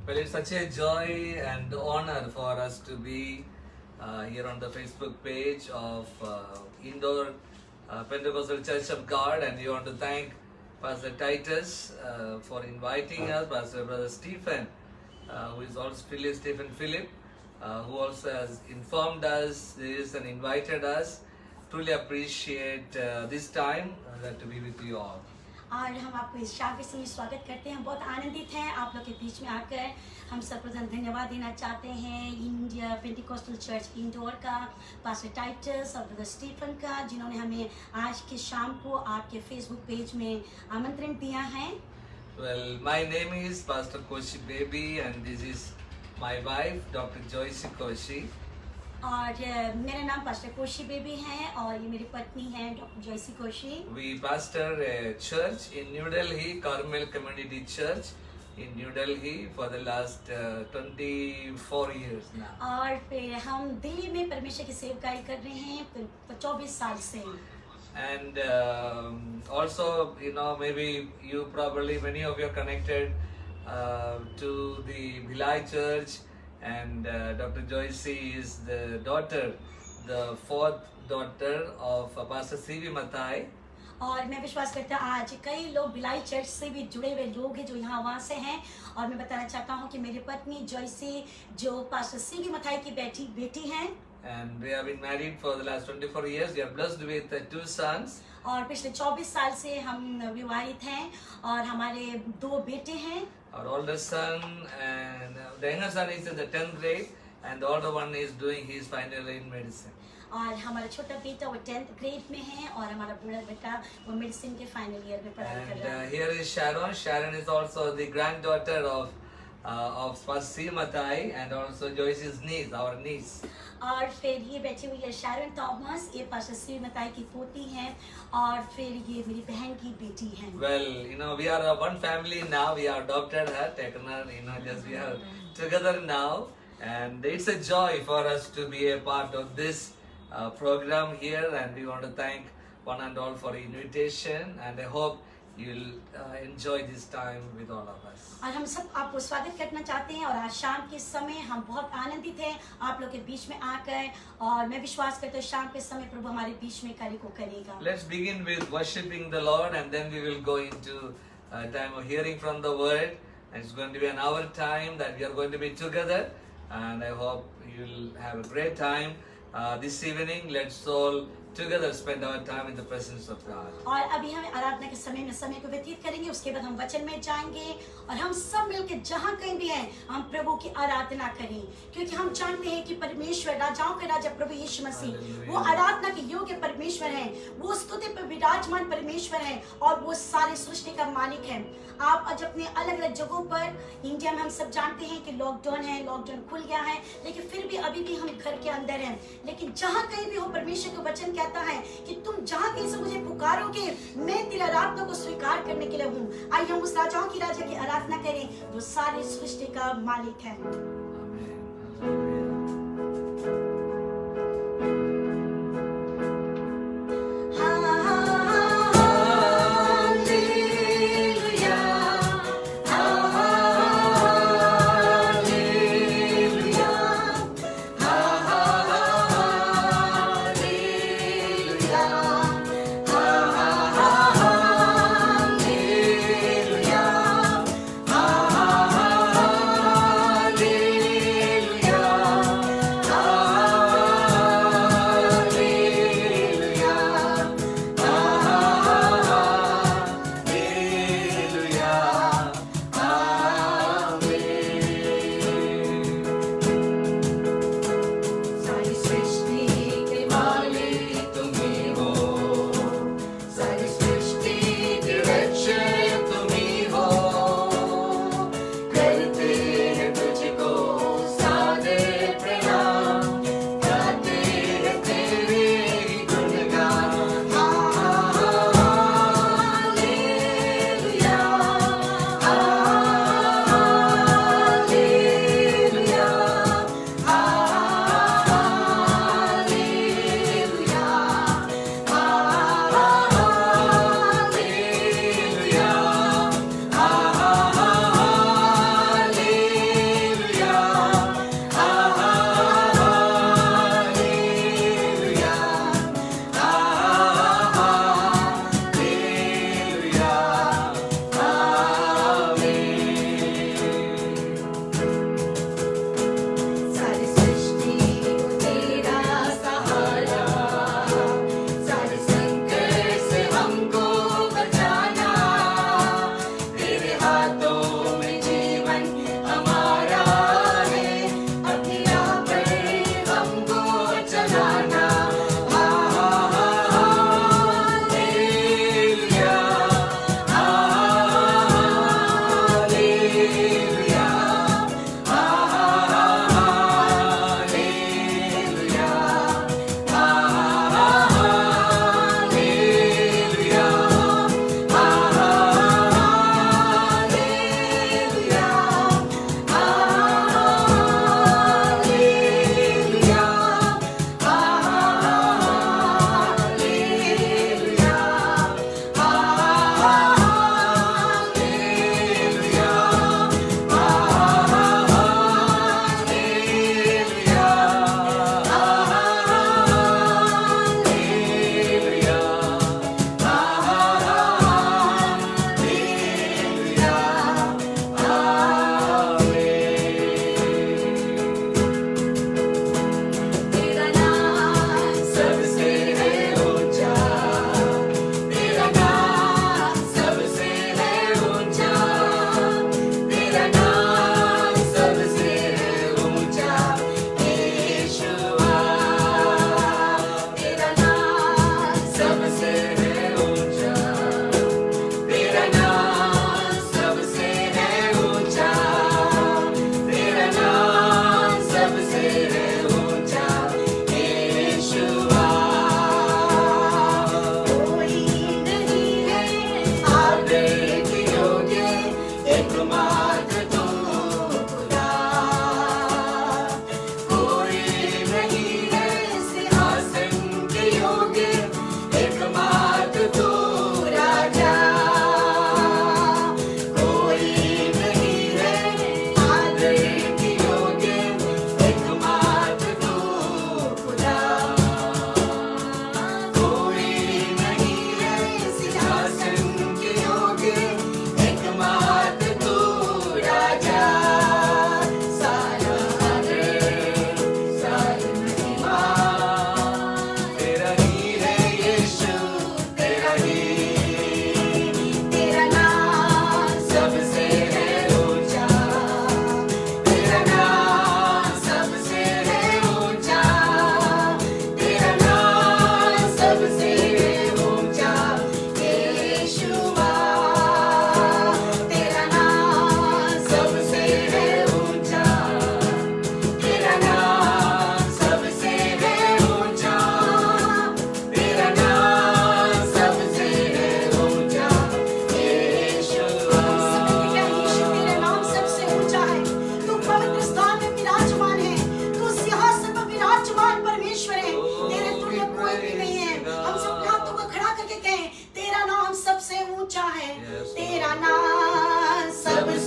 Well, it's such a joy and honor for us to be here on the Facebook page of Indoor Pentecostal Church of God, and we want to thank Pastor Titus for inviting us, Pastor Brother Stephen, who is also Stephen Philip, who also has informed us this and invited us. Truly appreciate this time to be with you all. और हम आपको इस शाब्दिक समय स्वागत करते हैं। हम बहुत आनंदित हैं आप लोग के बीच में आकर। हम सर्वप्रथम धन्यवाद देना चाहते हैं इंडिया पेंटिकोस्टल चर्च इंडोर का, पास्टर टाइटस और ब्रदर स्टीफन का, जिन्होंने हमें आज की शाम को आपके फेसबुक पेज में आमंत्रण दिया है। Well, my name is Pastor Koshi Baby and this is my wife, Dr. Joyce Koshi. और मेरा नाम पास्टर कोशी बेबी है और ये मेरी पत्नी है doctor Joicy Koshy. We pastor a church in New Delhi, Carmel Community Church in New Delhi for the last 24 years now. और फिर हम दिल्ली में परमेश्वर की सेवकाई कर रहे हैं 24 साल से। And also, you know, maybe you probably, many of you are connected to the Bhilai Church, and Dr. Joycey is the daughter, the fourth daughter of Pastor C.V. Mathai. और मैं विश्वास करता हूँ आज कई लोग भिलाई चर्च से भी जुड़े हुए लोग हैं जो यहाँ वहाँ से हैं। और मैं बताना चाहता हूँ कि मेरी पत्नी जॉयसी जो पास्टर सीवी मथाई की बेटी हैं। And we have been married for the last 24 years. We are blessed with 2 sons. और पिछले 24 साल से हम विवाहित हैं और हमारे 2 बेटे हैं। Our older son and the younger son is in the 10th grade, and the older one is doing his final year in medicine. और हमारा छोटा बेटा वो 10th ग्रेड में है और हमारा बड़ा बेटा वो मेडिसिन के फाइनल ईयर में पढ़ाई कर रहा है। Here is Sharon. Sharon is also the granddaughter of Pastor Mathai and also Joyce's niece, our niece. और फिर ये बैठी हुई है शैरन थॉमस, ये पास्टर सी मताई की पोती हैं और फिर ये मेरी बहन की बेटी हैं। Well, you know, we are one family now. We have adopted her, taken her, you know, just we are together now, and it's a joy for us to be a part of this program here, and we want to thank one and all for the invitation, and I hope you'll enjoy this time with all of us. और हम सब आपको स्वागत करना चाहते हैं और आज शाम के समय हम बहुत आनंदित हैं आप लोग के बीच में आकर, और मैं विश्वास करता हूँ शाम के समय प्रभु हमारे बीच में कार्य को करेगा। Let's begin with worshiping the Lord, and then we will go into a time of hearing from the Word. And it's going to be an hour time that we are going to be together, and I hope you'll have a great time this evening. Let's all together spend our time in the presence of God. और अभी हम आराधना के समय में समय को व्यतीत करेंगे, उसके बाद हम वचन में जाएंगे और हम सब मिलकर जहाँ कहीं भी हैं हम प्रभु की आराधना करें, क्योंकि हम जानते हैं कि परमेश्वर राजाओं के राजा प्रभु यीशु मसीह वो आराधना के योग्य परमेश्वर हैं, वो स्तुति पर विराजमान परमेश्वर हैं और वो सारी सृष्टि का मालिक है। आप आज अपने अलग अलग जगहों पर, इंडिया में हम सब जानते हैं कि लॉकडाउन है, लॉकडाउन खुल गया है, लेकिन फिर भी अभी भी हम घर के अंदर हैं। लेकिन जहाँ कहीं भी हो परमेश्वर का वचन कहता है कि तुम जहाँ कहीं से मुझे पुकारोगे मैं तेरी आराधना को स्वीकार करने के लिए हूँ। आइए हम उस राजाओं की राजा की आराधना करें जो सारी सृष्टि का मालिक है। Hallelujah.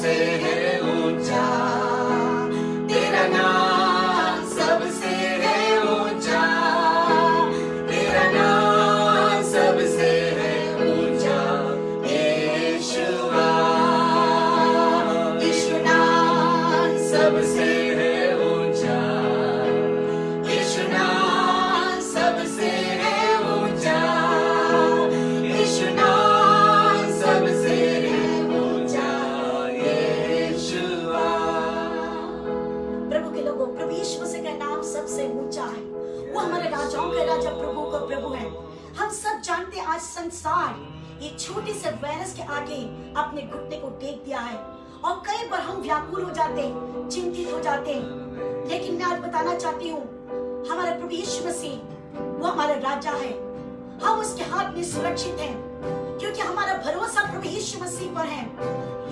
सबसे है ऊंचा, तेरा नाम सबसे है ऊंचा, तेरा नाम सबसे है ऊंचा, यीशुआ, यीशु नाम सबसे है ऊंचा, यीशु नाम सबसे है ऊंचा, यीशु नाम सबसे है ऊंचा, यीशुआ। प्रभु के लोगों, प्रभु यीशु मसीह का नाम सबसे ऊंचा है। वो हमारे राजाओं का राजा, प्रभु का प्रभु है। हम सब जानते हैं आज संसार एक छोटे से वायरस के आगे अपने घुटने को टेक दिया है और कई बार हम व्याकुल हो जाते हैं, चिंतित हो जाते हैं। लेकिन मैं आज बताना चाहती हूँ, हमारा प्रभु यीशु मसीह वो हमारा राजा है। हम उसके हाथ में सुरक्षित हैं क्योंकि हमारा भरोसा प्रभु यीशु मसीह पर है।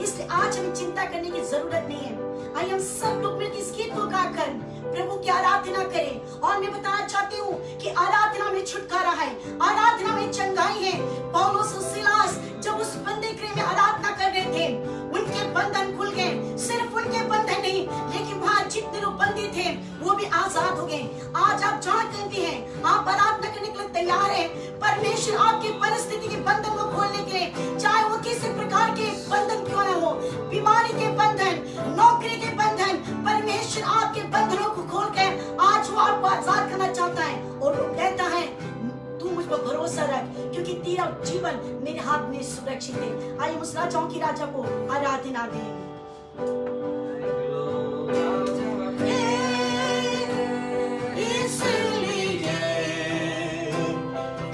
इसलिए आज हमें चिंता करने की जरूरत नहीं है। आइए हम सब लोग मिलकर इस गीत को गाकर प्रभु की आराधना करें। और मैं बताना चाहती हूँ कि आराधना में छुटकारा है, आराधना में चंगाई है। पौलुस और सिलास जब उस बंदी गृह में आराधना कर रहे थे, उनके बंधन खुल गए। सिर्फ उनके बंधन नहीं, लेकिन वहाँ जितने लोग बंदी थे वो भी आजाद हो गए। आज आप जहाँ कहीं भी हैं, आप आराधना करने के लिए तैयार हैं। परमेश्वर आपकी परिस्थिति के बंधन को खोलने के लिए, चाहे वो किसी प्रकार के बंधन क्यों न हो, बीमारी के बंधन, नौकरी के बंधन, परमेश्वर आपके बंधनों को खोल के आज वो आपको आजाद करना चाहता है। और वो कहता है, तू मुझ पर भरोसा रख क्योंकि तेरा जीवन मेरे हाथ में सुरक्षित है। आइए उस राजाओं की राजा को आराधना दें।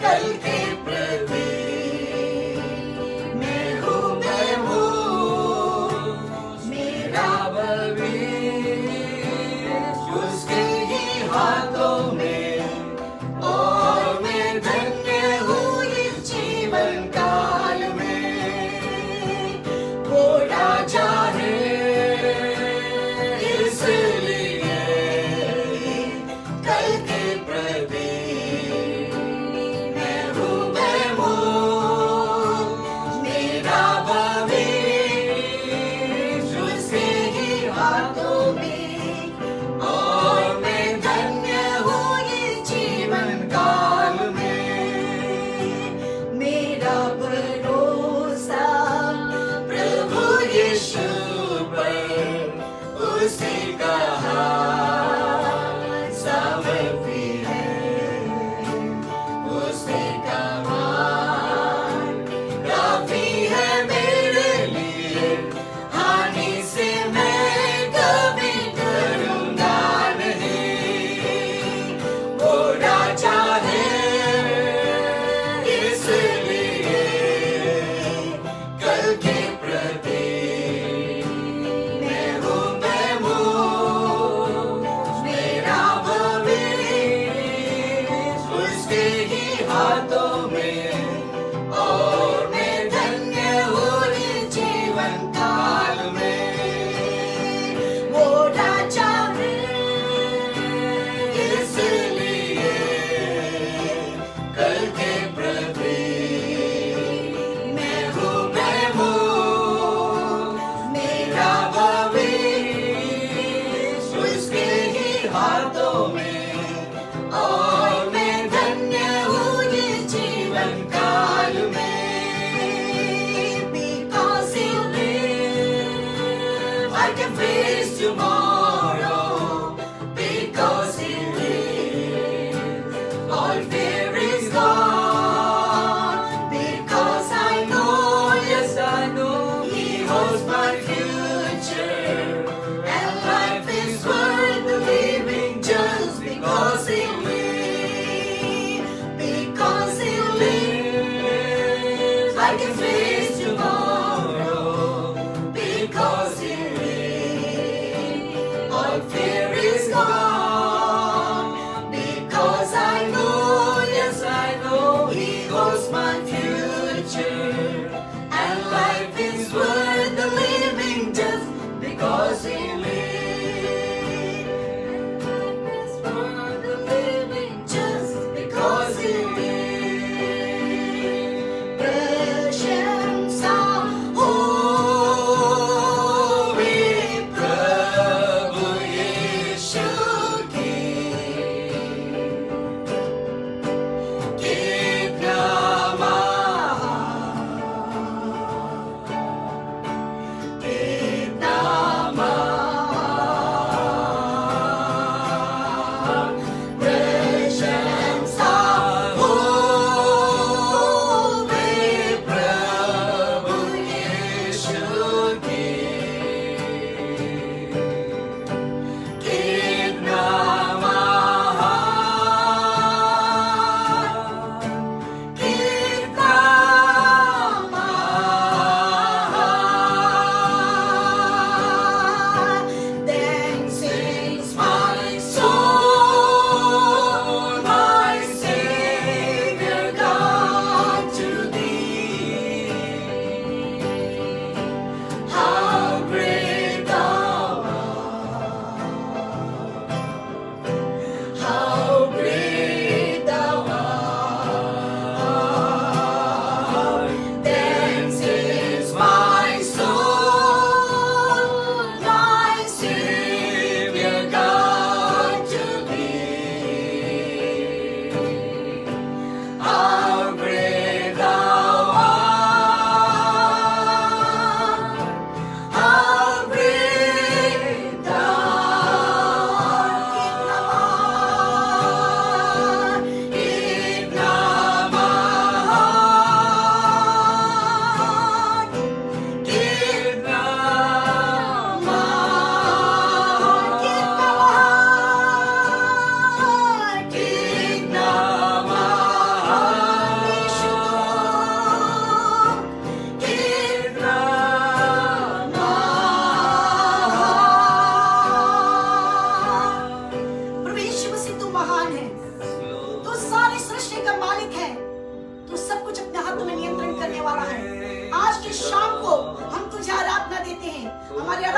कल के प्रति मैं हूँ, मेरा भविष्य उसके ही हाथों में, और मैं धन्य हूँ इस जीवन काल में। वो राजा है इसलिए कल के प्रति उसी का हाथ सामर्थी है, उसी का मान काफी है मेरे लिए। हानि से मैं कभी डरूंगा नहीं। वो राजा है इसलिए कल के प्रति हाथों में, और मैं धन्य हूँ इस जीवन काल में। वो राजा है इसलिए कल के प्रति मैं हूँ, मेरा भविष्य उसके ही हाथों में, और मैं काल में। Because he lives, I can face tomorrow. Because he lives, all fear is gone. Because I know, yes I know, he holds my future, and life is worth living just because he lives. Because he lives, I can face tomorrow. Because he lives, all fear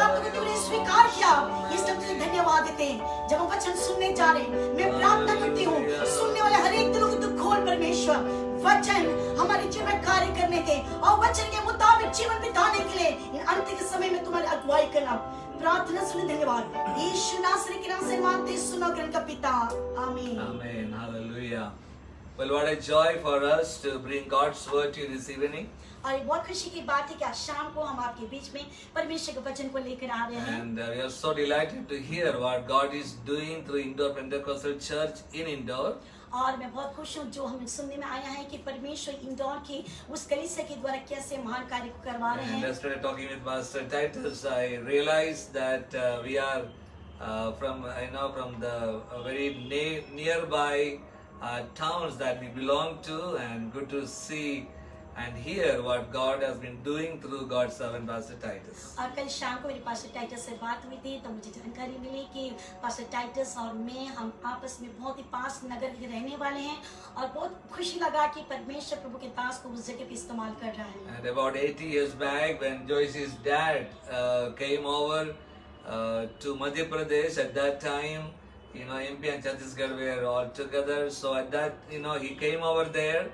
प्रार्थना को तूने स्वीकार किया, इसलिए तुझे धन्यवाद देते हैं। जब हम वचन सुनने जा रहे हैं, मैं प्रार्थना करती हूँ सुनने वाले हर एक दिलों को तू खोल परमेश्वर, वचन हमारे जीवन में कार्य करने के और वचन के मुताबिक जीवन बिताने के लिए इन अंत के समय में तुम्हारी अगुवाई करना। प्रार्थना सुने, धन्यवाद यीशु नासरी के नाम से मांगते सुनो ग्रहण का पिता, आमीन। Amen. Hallelujah. Well, what a joy for us to bring God's word to you this evening. और ये बहुत खुशी की बात है कि आज शाम को हम आपके बीच में परमेश्वर के वचन को लेकर आ रहे हैं। And we are so delighted to hear what God is doing through Indore Pentecostal Church in Indore. और मैं बहुत खुश हूँ जो हमें सुनने में आया है कि परमेश्वर इंदौर की उस कलीसिया के द्वारा कैसे महान कार्य को करवा रहे And हैं। yesterday talking with Pastor Titus, I realized that we are from the very nearby towns that we belong to, and good to see and hear what God has been doing through God's servant Pastor Titus. और कल शाम को मेरे pastor Titus से बात हुई थी तो मुझे जानकारी मिली कि पास्टर टाइटस और मैं हम आपस में बहुत ही पास नगर के रहने वाले हैं और बहुत खुशी लगा कि परमेश्वर प्रभु के दास को उस जगह पे इस्तेमाल कर रहा है। And about 80 years back, when Joyce's dad came over to Madhya Pradesh, at that time, MP and Chhattisgarh were all together. So at that, he came over there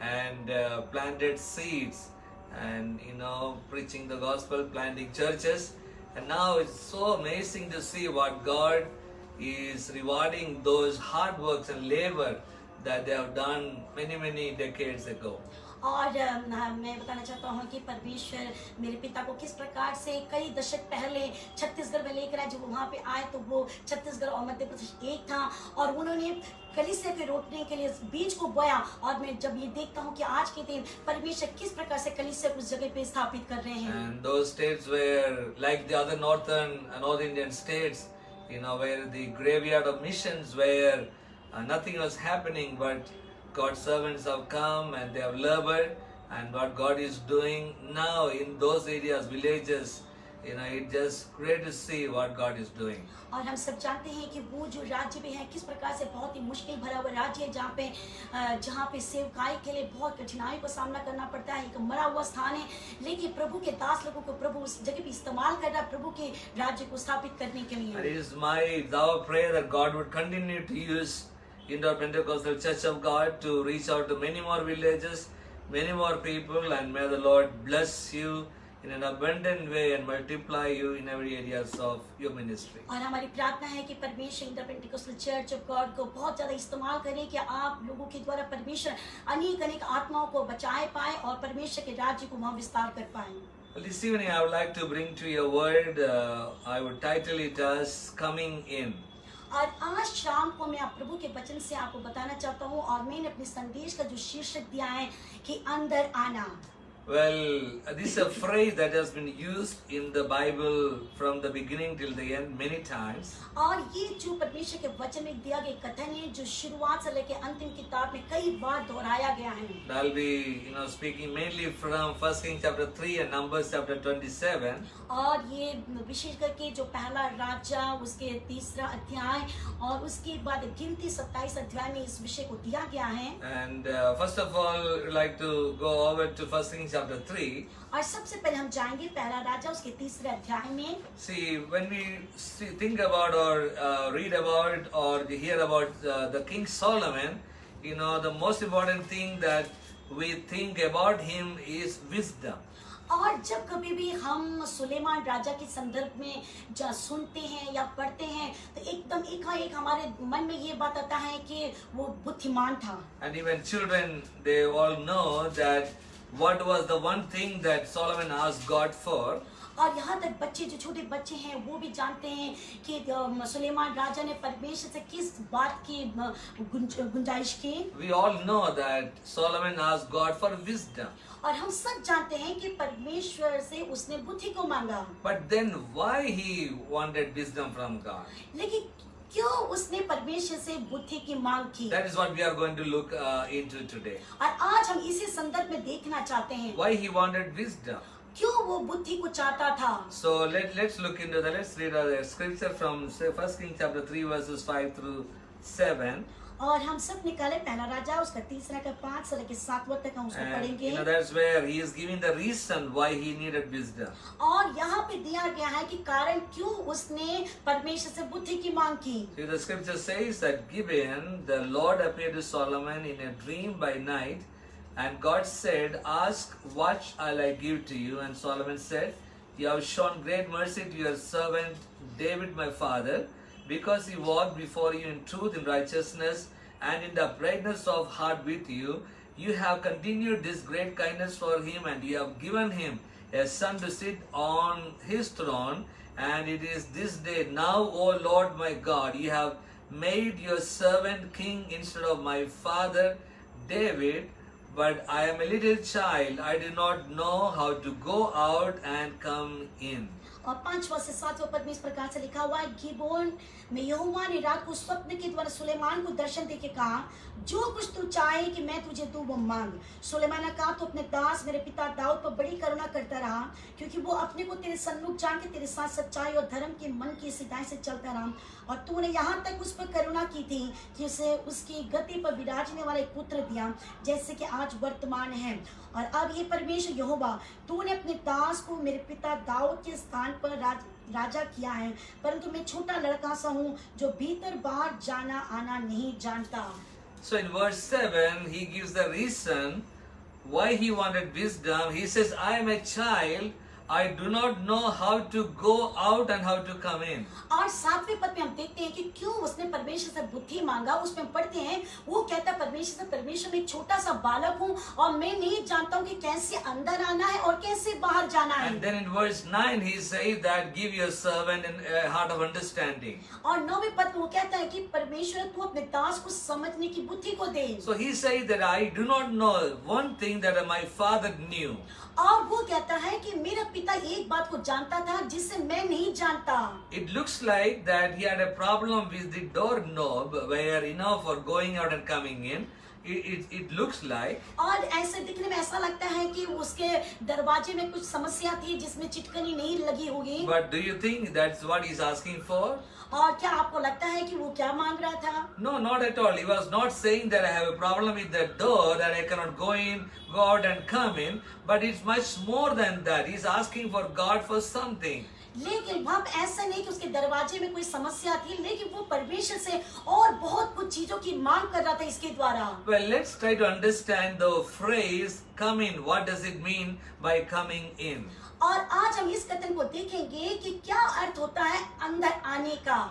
and planted seeds and, preaching the gospel, planting churches. And now it's so amazing to see what God is rewarding those hard works and labor that they have done many decades ago. और मैं बताना चाहता हूँ कि परमेश्वर मेरे पिता को किस प्रकार से कई दशक पहले छत्तीसगढ़ में लेकर आए। जब वहाँ पे आए तो वो छत्तीसगढ़ और मध्य प्रदेश एक था और उन्होंने कलीसिया के रोपने के लिए बीज को बोया। और मैं जब ये देखता हूँ कि आज के दिन परमेश्वर किस प्रकार से कलीसिया को उस जगह पे स्थापित कर रहे हैं। And those states were like the other North Indian states, where the graveyard of missions, where nothing was happening, but God's servants have come and they have labored, and what God is doing now in those areas, villages, it's just great to see what God is doing. और हम सब जानते हैं कि वो जो राज्य में है किस प्रकार से बहुत ही मुश्किल भरा हुआ राज्य है जहाँ पे सेवकाई के लिए बहुत कठिनाई का सामना करना पड़ता है। एक मरा हुआ स्थान है, लेकिन प्रभु के दास लोगों को प्रभु उस जगह पे इस्तेमाल कर रहा है प्रभु के राज्य को स्थापित करने के लिए। And it is our prayer that God would continue to use Indore Pentecostal Church of God to reach out to many more villages, many more people, and may the Lord bless you in an abundant way and multiply you in every areas of your ministry. और हमारी प्रार्थना है कि परमेश्वर Indore Pentecostal church of God को बहुत ज्यादा इस्तेमाल करें कि आप लोगों के द्वारा परमेश्वर अनेक आत्माओं को बचाए पाए और परमेश्वर के राज्य को वहाँ विस्तार कर पाए। Well, this evening I would like to bring to you a word. I would title it as Coming In. और आज शाम को मैं आप प्रभु के वचन से आपको बताना चाहता हूँ और मैंने अपने संदेश का जो शीर्षक दिया है कि अंदर आना। Well, this is a phrase that has been used in the Bible from the beginning till the end many times. और ये जो परमेश्वर के वचन में दिया गया कथन है जो शुरुआत से लेकर अंतिम किताब में कई बार दोहराया गया है। I'll be, speaking mainly from 1 Kings chapter 3 and Numbers chapter 27. और ये विशेष करके जो पहला राजा उसके तीसरा अध्याय और उसके बाद गिनती 27 अध्याय में इस विषय को दिया गया है। And first of all, I'd like to go over to 1 Kings chapter 3. और सबसे पहले हम जाएंगे पहला राजा उसके तीसरे अध्याय में। See, when we think about or read about or hear about the King Solomon, the most important thing that we think about him is wisdom. और जब कभी भी हम सुलेमान राजा के संदर्भ में जब सुनते हैं या पढ़ते हैं तो एकदम एकाएक हमारे मन में ये बात आता है कि वो बुद्धिमान था। And even children, they all know that what was the one thing that Solomon asked God for. और यहाँ तक बच्चे जो छोटे बच्चे हैं वो भी जानते हैं कि सुलेमान राजा ने परमेश्वर से किस बात की गुंजाइश की। We all know that Solomon asked God for wisdom. और हम सब जानते हैं कि परमेश्वर से उसने बुद्धि को मांगा। But then why he wanted wisdom from God? लेकिन क्यों उसने परमेश्वर से बुद्धि की मांग की? That is what we are going to look into today. और आज हम इसी संदर्भ में देखना चाहते हैं। Why he wanted wisdom? क्यों वो बुद्धि को चाहता था? So let's look into that. Let's read a scripture from 1 Kings chapter 3 verses 5 through 7. और हम सब निकाले पहला राजा उसका 3 का 5 से लेकर 7 तक हम उसको And पढ़ेंगे। that's where he is giving the reason why he needed wisdom. और यहाँ पे दिया गया है कि कारण क्यों उसने परमेश्वर से बुद्धि की मांग की। See, the scripture says that Gibeon, the Lord appeared to Solomon in a dream by night, and God said, "Ask, what shall I give to you?" And Solomon said, "You have shown great mercy to your servant David my father, because he walked before you in truth, in righteousness, and in the uprightness of heart with you. You have continued this great kindness for him, and you have given him a son to sit on his throne. And it is this day now, O Lord my God, you have made your servant king instead of my father David. But I am a little child, I do not know how to go out and come in." और 5वां से 7वां पद में इस प्रकार से लिखा हुआ है, गिबोन में यहोवा ने रात को स्वप्न के द्वारा सुलेमान को दर्शन देके कहा, जो कुछ तू चाहे कि मैं तुझे दूं वो मांग। सुलेमान ने कहा, तो अपने दास मेरे पिता दाऊद पर बड़ी करुणा करता रहा, क्योंकि वो अपने को तेरे सन्मुख जान के तेरे साथ सच्चाई और धर्म के मन की सिधाई से चलता रहा, और तूने यहाँ तक उस पर करुणा की थी कि उसे उसकी गति पर विराजने वाला एक पुत्र दिया, जैसे कि आज वर्तमान है। और अब ये परमेश्वर यहोवा, तूने अपने दास को मेरे पिता दाऊद के स्थान पर राजा किया है, परंतु मैं छोटा लड़का सा हूँ जो भीतर बाहर जाना आना नहीं जानता। So in verse 7, he gives the reason why he wanted wisdom. He says, "I am a child, I do not know how to go out and how to come in." और 7वें पद में हम देखते हैं कि क्यों उसने परमेश्वर से बुद्धि मांगा। उसमें हम पढ़ते हैं, वो कहता है परमेश्वर से, परमेश्वर मैं एक छोटा सा बालक हूँ और मैं नहीं जानता हूँ कि कैसे अंदर आना है और कैसे बाहर जाना है। And then in verse 9 he says that, "Give your servant a heart of understanding." और 9वें पद में वो कहता है कि परमेश्वर तू अपने दास को समझने की बुद्धि को दे। So he says that I do not know one thing that my father knew. और वो कहता है कि मेरा पिता एक बात को जानता था जिसे मैं नहीं जानता। It looks like that he had a problem with the doorknob where, for going out and coming in. It looks like. और ऐसे दिखने में ऐसा लगता है कि उसके दरवाजे में कुछ समस्या थी जिसमें चिटकनी नहीं लगी होगी। But do you think that's what he's asking for? और क्या आपको लगता है कि वो क्या मांग रहा था? No, not at all. He was not saying that I have a problem with the door, that I cannot go out and come in. But it's much more than that. He's asking for God for something. लेकिन वहाँ पे ऐसा नहीं कि उसके दरवाजे में कोई समस्या थी, लेकिन वो परमेश्वर से और बहुत कुछ चीजों की मांग कर रहा था इसके द्वारा। Well, let's try to understand the phrase "come in." What does it mean by coming in? और आज हम इस कथन को देखेंगे कि क्या अर्थ होता है अंदर आने का।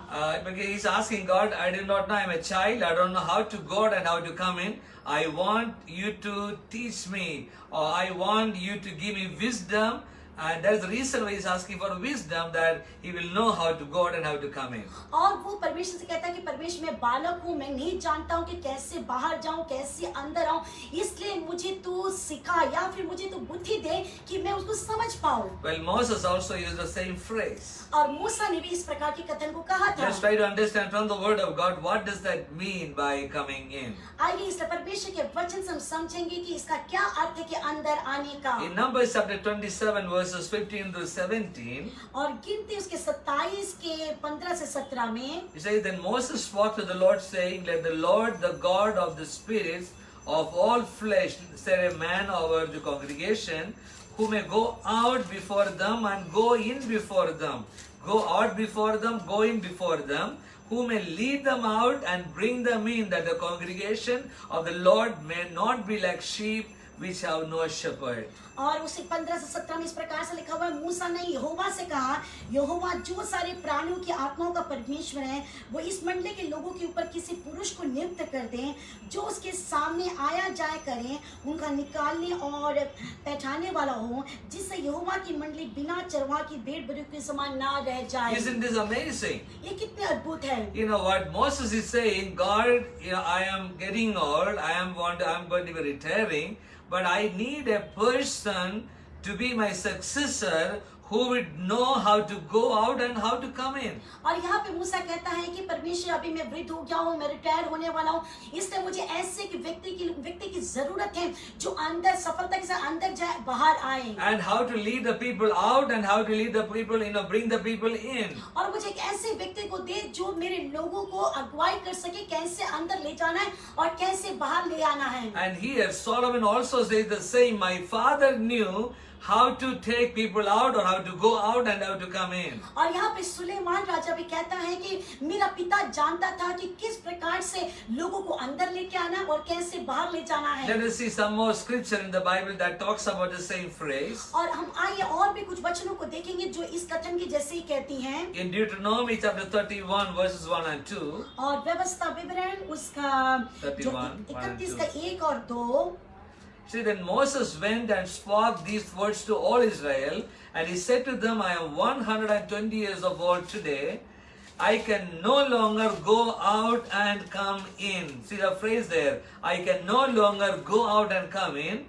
Because he's asking God, "I do not know. I'm a child. I don't know how to go out and how to come in. I want you to teach me, or I want you to give me wisdom." And that's the reason why he's asking for wisdom, that he will know how to go out and how to come in. और वो परमेश्वर से कहता है कि परमेश्वर मैं बालक हूँ, मैं नहीं जानता हूँ कि कैसे बाहर जाऊँ, कैसे अंदर आऊँ, इसलिए मुझे तू सिखा या फिर मुझे तू बुद्धि दे कि मैं उसको समझ पाऊँ। Well, Moses also used the same phrase. और मूसा ने भी इस प्रकार के कथन को कहा था। Let's try to understand from the word of God, what does that mean by coming in? आइए इस परमेश्वर के वचन से हम समझेंगे कि इसका क्या अर्थ है कि अंदर आने का। In Numbers chapter 27 verses 15 to 17, और गिनती उसके 27 के 15 से 17 में he says, "Then Moses spoke to the Lord, saying, Let the Lord, the God of the spirits of all flesh, set a man over the congregation, who may go out before them and go in before them. Go out before them, go in before them, who may lead them out and bring them in, that the congregation of the Lord may not be like sheep which have no shepherd." और उसे 15 से 17 में इस प्रकार से लिखा हुआ है, मूसा ने यहोवा से कहा, यहोवा जो सारे प्राणियों की आत्माओं का परमेश्वर है, वो इस मंडली के लोगों के ऊपर किसी पुरुष को नियुक्त कर दें, जो उसके सामने आया जाया करें, उनका निकालने और बैठाने वाला हो, जिससे यहोवा की मंडली बिना चरवाह की भेड़ बकरियों के समान ना रह जाए। Isn't this amazing? ये कितने अद्भुत है। You know what Moses is saying, God, I am getting old, I'm going to be retiring, but I need a person to be my successor who would know how to go out and how to come in. और यहाँ पे मूसा कहता है कि परमेश्वर अभी मैं वृद्ध हो गया हूँ, मैं रिटायर होने वाला हूँ, इसलिए मुझे ऐसे कि व्यक्ति की जरूरत है जो अंदर सफलता के साथ अंदर जाए, बाहर आए. And how to lead the people out and how to lead the people, bring the people in. और मुझे एक ऐसे व्यक्ति को दे जो मेरे लोगों को अगुवाई कर सके, कैसे अंदर ले जाना है और कैसे बाहर ले आना है. And here Solomon also says the same. My father knew how to take people out or how to go out and how to come in. और यहाँ पे सुलेमान राजा भी कहता है कि मेरा पिता जानता था कि किस प्रकार से लोगों को अंदर लेके आना और कैसे बाहर ले जाना है. Let us see some more scripture in the Bible that talks about the same phrase. और हम आइए और भी कुछ वचनों को देखेंगे जो इस कथन की जैसे ही कहती हैं. In Deuteronomy chapter 31 verses 1 and 2. और व्यवस्था विवरण उसका 31 का 1 और 2. See, then Moses went and spoke these words to all Israel, and he said to them, I am 120 years of old today. I can no longer go out and come in. See the phrase there. I can no longer go out and come in.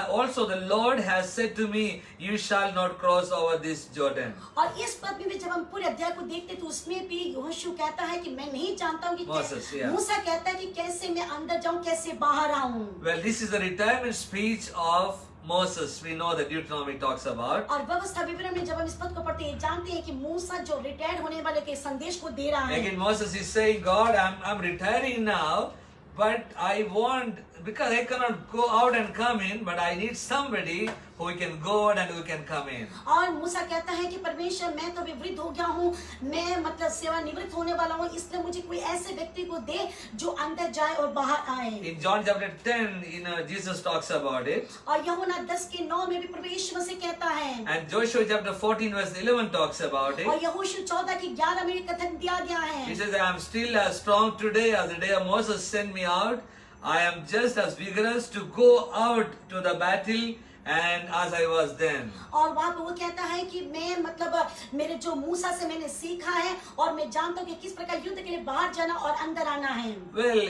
Also the Lord has said to me, you shall not cross over this Jordan. और इस पद में जब हम पूरे अध्याय को देखते तो उसमें भी यहोशू कहता है कि मैं नहीं जानता हूँ कि मूसा कहता है कि कैसे मैं अंदर जाऊँ, कैसे बाहर आऊँ. Well, this is the retirement speech of Moses. We know that Deuteronomy talks about. और व्यवस्था विवरण में जब हम इस पद को पढ़ते हैं जानते हैं कि मूसा जो रिटायर होने वाले के संदेश को दे रहा है. Again Moses is saying, God, I'm retiring now, but I want, because I cannot go out and come in, but I need somebody who can go out and who can come in. और मूसा कहता है कि परमेश्वर मैं तो अभी वृद्ध हो गया हूँ, मैं मतलब सेवानिवृत्त होने वाला हूँ, इसलिए मुझे कोई ऐसे व्यक्ति को दे जो अंदर जाए और बाहर आए. In John chapter 10, Jesus talks about it. और यूहन्ना 10:9 में भी प्रभु यीशु मसीह कहता है. And Joshua chapter 14 verse 11 talks about it. और यहोशू 14:11 में कथन दिया गया है. He says, I am still as strong today as the day of Moses sent me out. I am just as vigorous to go out to the battle and as I was then. और वहाँ पे वो कहता है कि मैं मतलब मेरे जो मूसा से मैंने सीखा है और मैं जानता हूँ कि किस प्रकार युद्ध के लिए बाहर जाना और अंदर आना है. Well,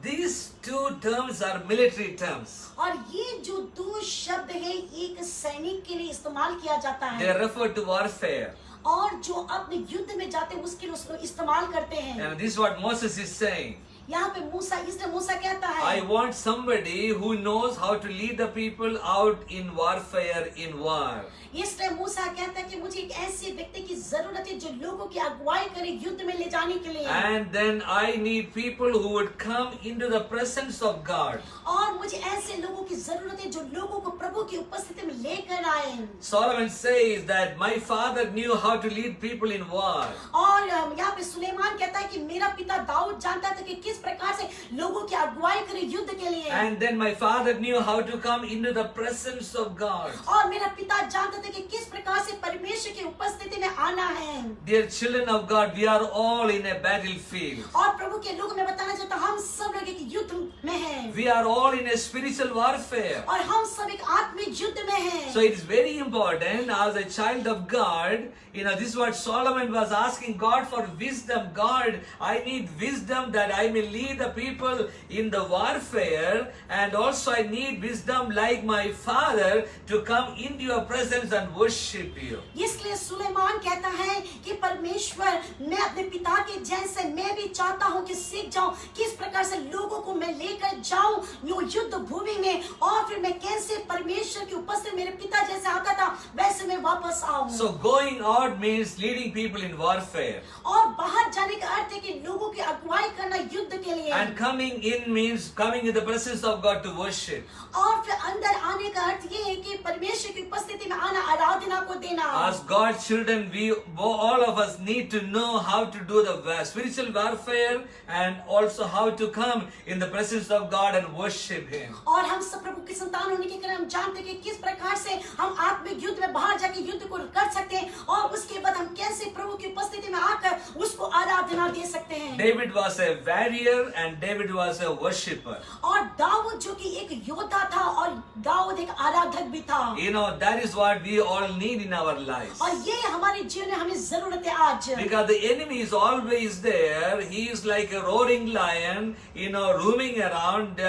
these two terms are military terms. और ये जो दो शब्द है एक सैनिक के लिए इस्तेमाल किया जाता है. They refer to warfare. और जो अपने युद्ध में जाते हैं उसके लिए उसको इस्तेमाल करते हैं. And this is what Moses is saying. यहाँ पे मूसा, इसलिए मूसा कहता है I want somebody who knows how to lead the people out in warfare, in war. इसलिए मूसा कहता है कि मुझे एक ऐसे व्यक्ति की जरूरत है जो लोगों की अगुवाई करे युद्ध में ले जाने के लिए. And then I need people who would come into the presence of God. और मुझे ऐसे लोगों की जरूरत है जो लोगों को प्रभु की उपस्थिति में लेकर आए. Solomon says that my father knew how to lead people in war. और यहाँ पे सुलेमान कहता है कि मेरा पिता दाऊद जानता था कि किस प्रकार से लोगों की अगुवाई करे युद्ध के लिए. And then my father knew how to come into the presence of God. और मेरा पिता जानता था कि किस प्रकार से परमेश्वर की उपस्थिति में आना है. Dear children of God, we are all in a battlefield. और प्रभु के लोग मैं बताना चाहता हूँ हम सब लोग एक युद्ध में हैं. We are all in a spiritual warfare. और हम सब एक आत्मिक युद्ध में हैं. So it is very important as a child of God. This is what Solomon was asking God for wisdom. God, I need wisdom that I may lead the people in the warfare, and also I need wisdom like my father to come into your presence and worship you. इसलिए सुलेमान कहता है कि परमेश्वर मैं अपने पिता के जैसे मैं भी चाहता हूँ कि सीख जाऊँ किस प्रकार से लोगों को मैं लेकर जाऊँ वो युद्ध भूमि में, और फिर मैं कैसे परमेश्वर की उपस्थिति मेरे पिता जैसे आता था वैसे मैं वापस आऊँ. So going out means leading people in warfare. और बाहर जाने का अर्थ है कि लोगों की अगुवाई करना युद्ध के लिए. And coming in means coming in the presence of God to worship. और फिर अंदर आने का अर्थ ये है कि परमेश्वर की उपस्थिति में आना, आराधना को देना. As God's children, we all of us need to know how to do the spiritual warfare and also how to come in the presence of God and worship Him. और हम सब प्रभु की संतान होने के कारण हम जानते हैं कि किस प्रकार से हम आत्मिक युद्ध में बाहर जाके युद्ध को कर सकते हैं और उसके बाद हम कैसे प्रभु की उपस्थिति में आकर उसको आराधना दे सकते हैं. David was a warrior and David was a worshipper. और दाऊद जो कि एक योद्धा था और दाऊद एक आराधक भी था। You know, that is what we all need in our lives. और ये हमारे जीवन में हमें जरूरत है आज। Because the enemy is always there. He is like a roaring lion, you know, roaming around,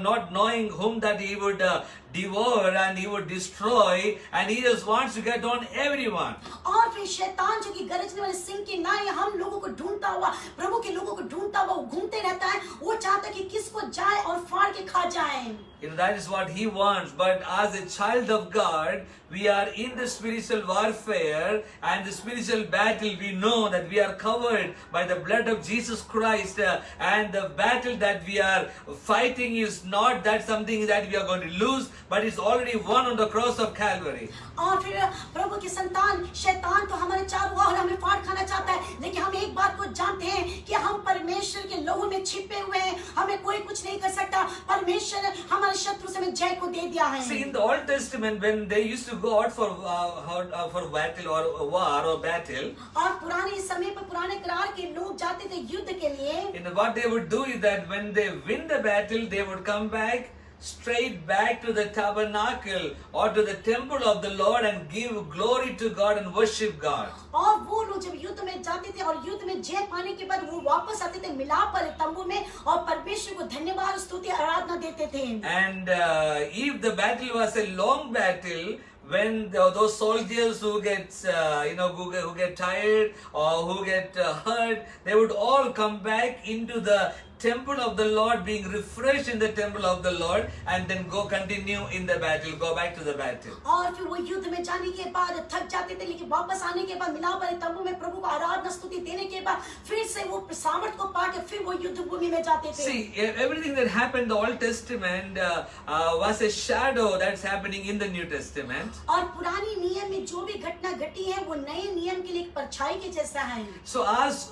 not knowing whom that he would devour and he would destroy, and he just wants to get on everyone. और फिर शैतान जो कि गरजने वाले सिंह के नाई हम लोगों को ढूंढता हुआ, प्रभु के लोगों को ढूंढता हुआ घूमते रहता है। वो चाहता है कि किसको जाए और फाड़ के खा जाए। You know, that is what he wants. But as a child of God, we are in the spiritual warfare and the spiritual battle. We know that we are covered by the blood of Jesus Christ, and the battle that we are fighting is not that something that we are going to lose, but it's already won on the cross of Calvary. और फिर प्रभु की संतान शैतान तो हमारे चारों ओर हमें फाड़ खाना चाहता है, लेकिन हम एक बात को जानते हैं कि हम परमेश्वर के लहू में छिपे हुए हैं। हमें कोई कुछ नहीं कर सकता। परमेश्वर ने हमारे शत्रु से हमें जय को दे दिया है। See, in the Old Testament, when they used to go out for battle or war or battle, और पुराने समय पर पुराने करार के लोग जाते थे युद्ध के लिए। you know, what they would do is that when they win the battle, they would come back straight back to the tabernacle or to the temple of the Lord and give glory to God and worship God. और वो लोग जब युद्ध में जाते थे और युद्ध में जय पाने के बाद वो वापस आते थे मिलाप वाले तंबू में और परमेश्वर को धन्यवाद स्तुति आराधना देते थे। And if the battle was a long battle, when those soldiers who get who get tired or who get hurt, they would all come back into the temple of the Lord, being refreshed in the temple of the Lord, and then go continue in the battle, go back to the battle. और फिर वो युद्ध में जाने के बाद थक जाते थे, लेकिन वापस आने के बाद मिलाप वाले तंबू में प्रभु को आराधना स्तुति देने के बाद फिर से वो सामर्थ को पाके फिर वो युद्ध भूमि में जाते थे। See, everything that happened in the Old Testament was a shadow that's happening in the New Testament. और पुरानी नियम में जो भी घटना घटी है वो नए नियम के लिए एक परछाई के जैसा है। So as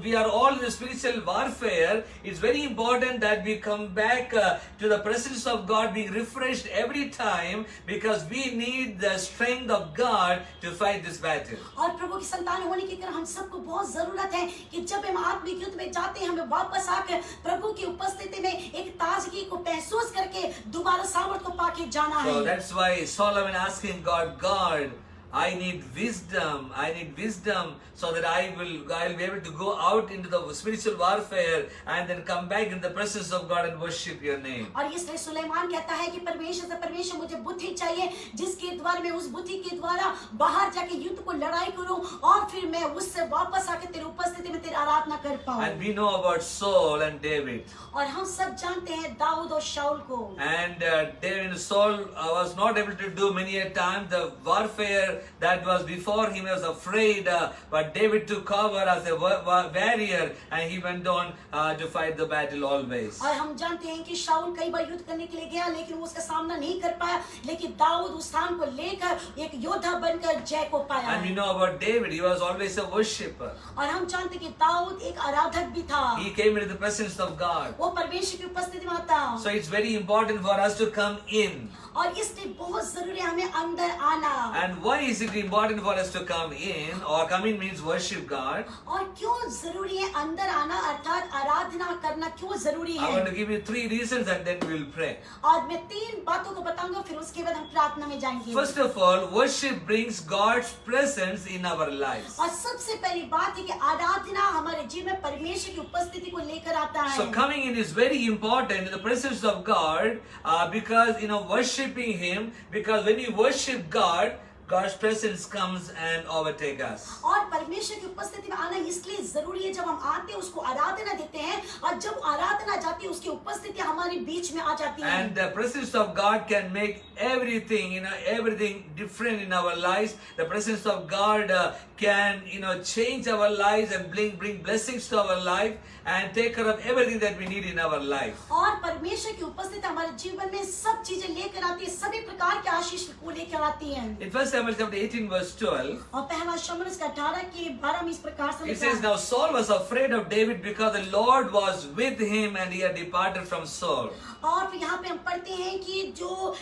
we are all in the spiritual warfare, it's very important that we come back to the presence of God, being refreshed every time, because we need the strength of God to fight this battle. और प्रभु की संतान होने के कारण हम सबको बहुत जरूरत है कि जब हम आत्मिक युद्ध में जाते हैं हमें वापस आकर प्रभु की उपस्थिति में एक ताजगी को महसूस करके दोबारा सामर्थ को पाके जाना है। So that's why Solomon asking God, I need wisdom so that I'll be able to go out into the spiritual warfare and then come back in the presence of God and worship your name. और इसलिए सुलेमान कहता है कि परमेश्वर मुझे बुद्धि चाहिए जिसके द्वारा मैं उस बुद्धि के द्वारा बाहर जाके युद्ध को लड़ाई करूं और फिर मैं उससे वापस आके तेरी उपस्थिति में तेरी आराधना कर पाऊं। And we know about Saul and David. और हम सब जानते हैं दाऊद और शाऊल को। And Saul was not able to do many a time the warfare that was before him. He was afraid, but David took cover as a warrior and he went on to fight the battle always. और हम जानते हैं कि शाऊल कई बार युद्ध करने के लिए गया लेकिन वो उसका सामना नहीं कर पाया, लेकिन दाऊद उस स्थान को लेकर एक योद्धा बनकर जय को पाया। And we know about David, he was always a worshipper. और हम जानते हैं कि दाऊद एक आराधक भी था। He came into the presence of God. वो परमेश्वर की उपस्थिति में आता। So it's very important for us to come in. और इसलिए बहुत जरूरी है हमें अंदर आना। And why is it important for us to come in, or come in means worship God? और क्यों जरूरी है अंदर आना अर्थात आराधना करना क्यों जरूरी है? I want to give you 3 reasons and then we will pray. और मैं 3 बातों को बताऊंगा फिर उसके बाद हम प्रार्थना में जाएंगे। First of all, worship brings God's presence in our lives. और सबसे पहली बात है कि आराधना हमारे जीवन में परमेश्वर की उपस्थिति को लेकर आता है। So coming in is very important in the presence of God, because worshiping Him, because when we worship God, God's presence comes and overtake us. और परमेश्वर की उपस्थिति में आना इसलिए जरूरी है, जब हम आते हैं उसको आराधना देते हैं और जब आराधना जाती है उसकी उपस्थिति हमारे बीच में आ जाती है। And the presence of God can make everything, everything different in our lives. The presence of God can, change our lives and bring blessings to our life and take care of everything that we need in our life. और परमेश्वर की उपस्थिति हमारे जीवन में सब चीजें लेकर आती है, सभी प्रकार के आशीष को लेकर आती है। In 1 Samuel chapter 18 verse 12, और पहला शमूएल इसका 18 के 12 में इस प्रकार से it लिखा says, है। now Saul was afraid of David because the Lord was with him and he had departed from Saul. और फिर यहाँ पे हम पढ़ते हैं कि जो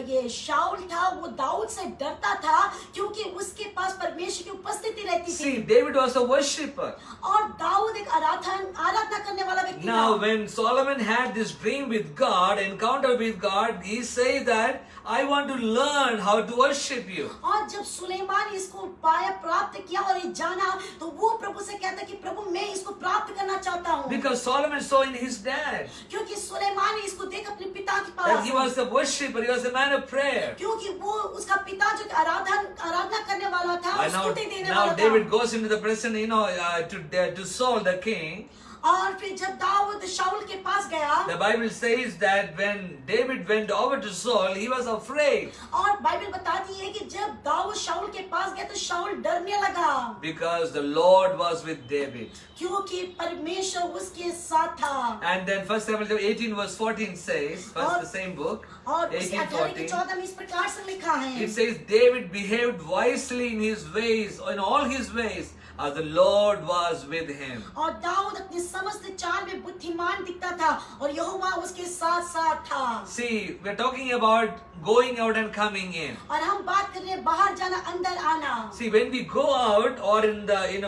ये शाऊल था वो दाऊद से डरता था क्योंकि उसके पास परमेश्वर की उपस्थिति रहती See, थी। David was a worshipper. और दाऊद एक आराधना करने वाला व्यक्ति Now, था। when Solomon had this dream with God, encounter with God, he said that I want to learn how to worship you. और जब सुलेमान इसको पाया, प्राप्त किया और ये जाना, तो वो प्रभु से कहता कि प्रभु मैं इसको प्राप्त करना चाहता हूँ। Because Solomon saw in his dad क्योंकि सुलेमान ने इसको देख अपने पिता के that he pass, was a worshipper, he was a man of prayer. क्योंकि वो उसका पिता जो आराधना करने वाला था, And स्तुति देने now वाला David था। goes into the presence, to Saul the king. और फिर जब दाऊद शाऊल के पास गया, The Bible says that when David went over to Saul, he was afraid और बाइबल बताती है कि जब दाऊद शाऊल के पास गया तो शाऊल डरने लगा, because the Lord was with David. क्योंकि परमेश्वर उसके साथ था। And then 1 Samuel 18 verse 14 says, first the same book, और उसके 18 के 18:14, 14 में इस प्रकार से लिखा है, it says David behaved wisely in his ways, in all his ways, as the Lord was with him. और दाऊद अपने समस्त चाल में बुद्धिमान दिखता था और यहोवा उसके साथ साथ था। See, we're talking about going out and coming in. और हम बात कर रहे हैं बाहर जाना, अंदर आना। See, when we go out or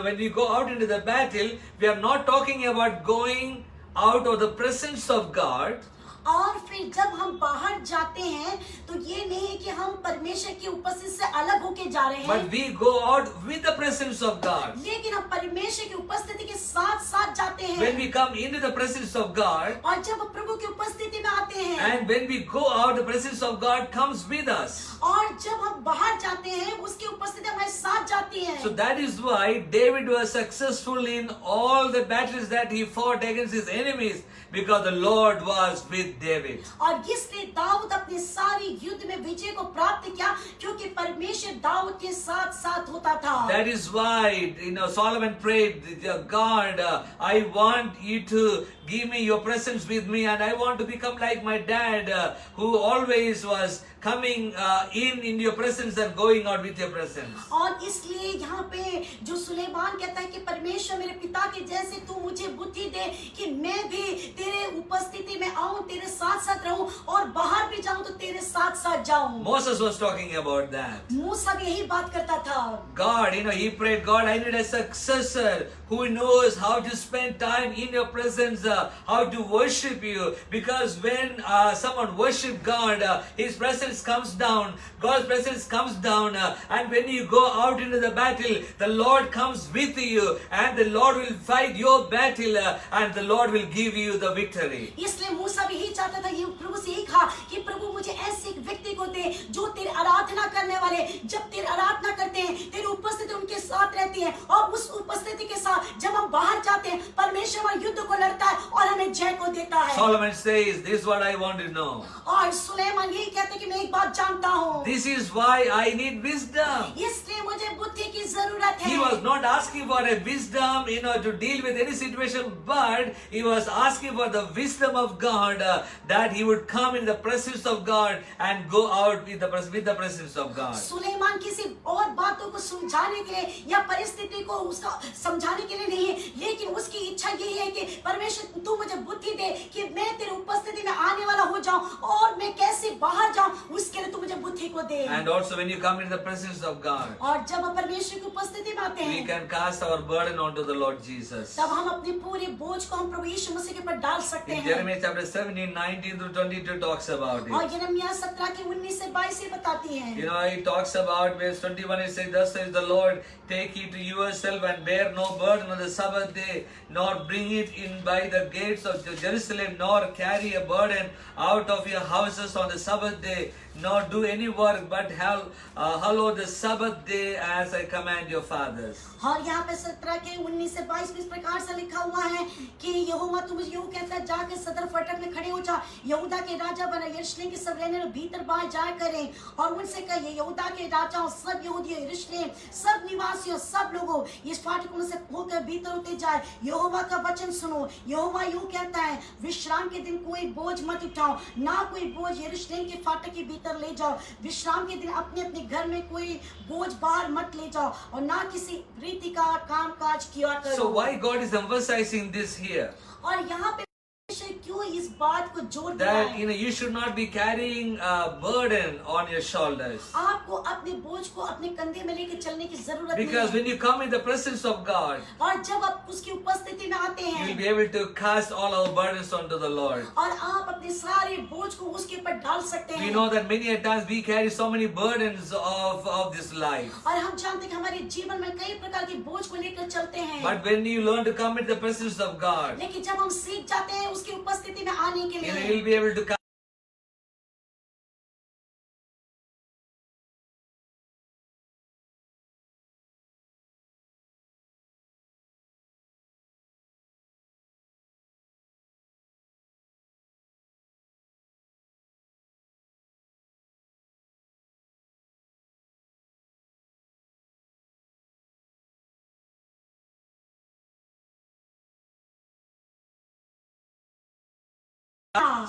when we go out into the battle, we are not talking about going out of the presence of God. और फिर जब हम बाहर जाते हैं तो ये नहीं है कि हम परमेश्वर की उपस्थिति से अलग होके जा रहे But हैं, we go out with the presence of God. लेकिन हम परमेश्वर की उपस्थिति के साथ साथ जाते When हैं। we come into the presence of God, और जब हम प्रभु की उपस्थिति में आते हैं and when we go out, the presence of God comes with us. और जब हम बाहर जाते हैं उसकी उपस्थिति हमारे साथ जाती है। So that is why David was successful in all the battles that he fought against his enemies, because the Lord was with David. और इसलिए दाऊद अपने सारी युद्ध में विजय को प्राप्त किया क्योंकि परमेश्वर दाऊद के साथ साथ होता था। That is why Solomon prayed, God, I want you to give me your presence with me, and I want to become like my dad, who always was coming in your presence and going out with your presence. और इसलिए यहाँ पे जो सुलेमान कहता है कि परमेश्वर मेरे पिता के जैसे तू मुझे बुद्धि दे कि मैं भी तेरे उपस्थिति में आऊं, तेरे साथ साथ रहूं और बाहर भी जाऊं तो तेरे साथ साथ जाऊं। Moses was talking about that. मूसा भी यही बात करता था। God, he prayed, God, I need a successor who knows how to spend time in your presence, how to worship you. Because when someone worships God, his presence comes down, God's presence comes down, and when you go out into the battle, the Lord comes with you, and the Lord will fight your battle, and the Lord will give you the victory. इसलिए मूसा भी यही चाहता था, ये प्रभु से यही कहा कि प्रभु मुझे ऐसे एक व्यक्ति को दे जो तेरी आराधना करने वाले, जब तेरी आराधना करते हैं तेरी उपस्थिति उनके साथ रहती है और उस उपस्थिति के साथ जब हम बाहर जाते हैं परमेश्वर हमारे युद्ध को लड़ता है और हमें जय को देता है। Solomon says, this is what I want to know. और सुलेमान यही कहते कि मैं एक बात जानता हूँ, This is why I need wisdom. इसलिए मुझे बुद्धि की जरूरत है। He was not asking for a wisdom, to deal with any situation, but he was asking for the wisdom of God, that he would come in the presence of God and go out with the presence of God. Suleman किसी और बातों को समझाने के लिए या परिस्थिति को उसका समझाने के लिए नहीं है, लेकिन उसकी इच्छा यही है कि परमेश्वर तू मुझे बुद्धि दे कि मैं तेरी उपस्थिति में आने वाला हो जाऊं और मैं कैसे बाहर जाऊं, उसके लिए तू मुझे बुद्धि को दे। And also when you come in the presence of God, और जब हम परमेश्वर की उपस्थिति में आते we हैं can cast our burden onto the Lord Jesus. तब हम अपने पूरे बोझ को हम प्रभु यीशु मसीह के ऊपर डाल सकते In हैं। Jeremiah chapter 17, 19 through 22 talks about it. और यिर्मयाह 17 के 19 से 22 से बताती है। It talks about verse 21, it says, thus says the Lord, take ye to yourself and bear no burden on the Sabbath day, nor bring it in by the gates of Jerusalem, nor carry a burden out of your houses on the Sabbath day, nor do any work, but hallow the Sabbath day as I command your fathers. और यहाँ पे 17 के 19 से 22 में इस प्रकार से लिखा हुआ है कि यहोवा तुम यूं कहता है, जाके सदर फाटक में खड़े हो जा, यहूदा के राजा बना, यरूशलेम के सब रहने भीतर बाहर जाया करें और उनसे कहिए, यहूदा के राजाओं, सब यहूदियों, यरूशलेम सब निवासियों, सब लोगों, इस फाटकों से होकर भीतर होते जाए, यहोवा का वचन सुनो। यहोवा यूं कहता है, विश्राम के दिन कोई बोझ मत उठाओ, ना कोई बोझ यरूशलेम के फाटक के भीतर ले जाओ, विश्राम के दिन अपने अपने घर में कोई बोझ बाहर मत ले जाओ और ना किसी रीति का काम काज किया करो। So why God is emphasizing this here? और यहाँ पे परमेश्वर क्यों इस बात को जोर दिया That है? you should not be carrying a burden on your shoulders. आपको अपने बोझ को अपने कंधे में लेके चलने की जरूरत नहीं Because है। when you come in the presence of God, और जब आप उसकी उपस्थिति में आते you will हैं be able to cast all our burdens onto the Lord. और आप अपने सारे बोझ को उसके ऊपर डाल सकते We हैं। know that many a times we carry so many burdens of this life. और हम जानते हैं कि हमारे जीवन में कई प्रकार के बोझ को लेकर चलते हैं। But when you learn to come into the presence of God, लेकिन जब हम सीख जाते हैं उसकी उपस्थिति में आने के you लिए, will be able to come.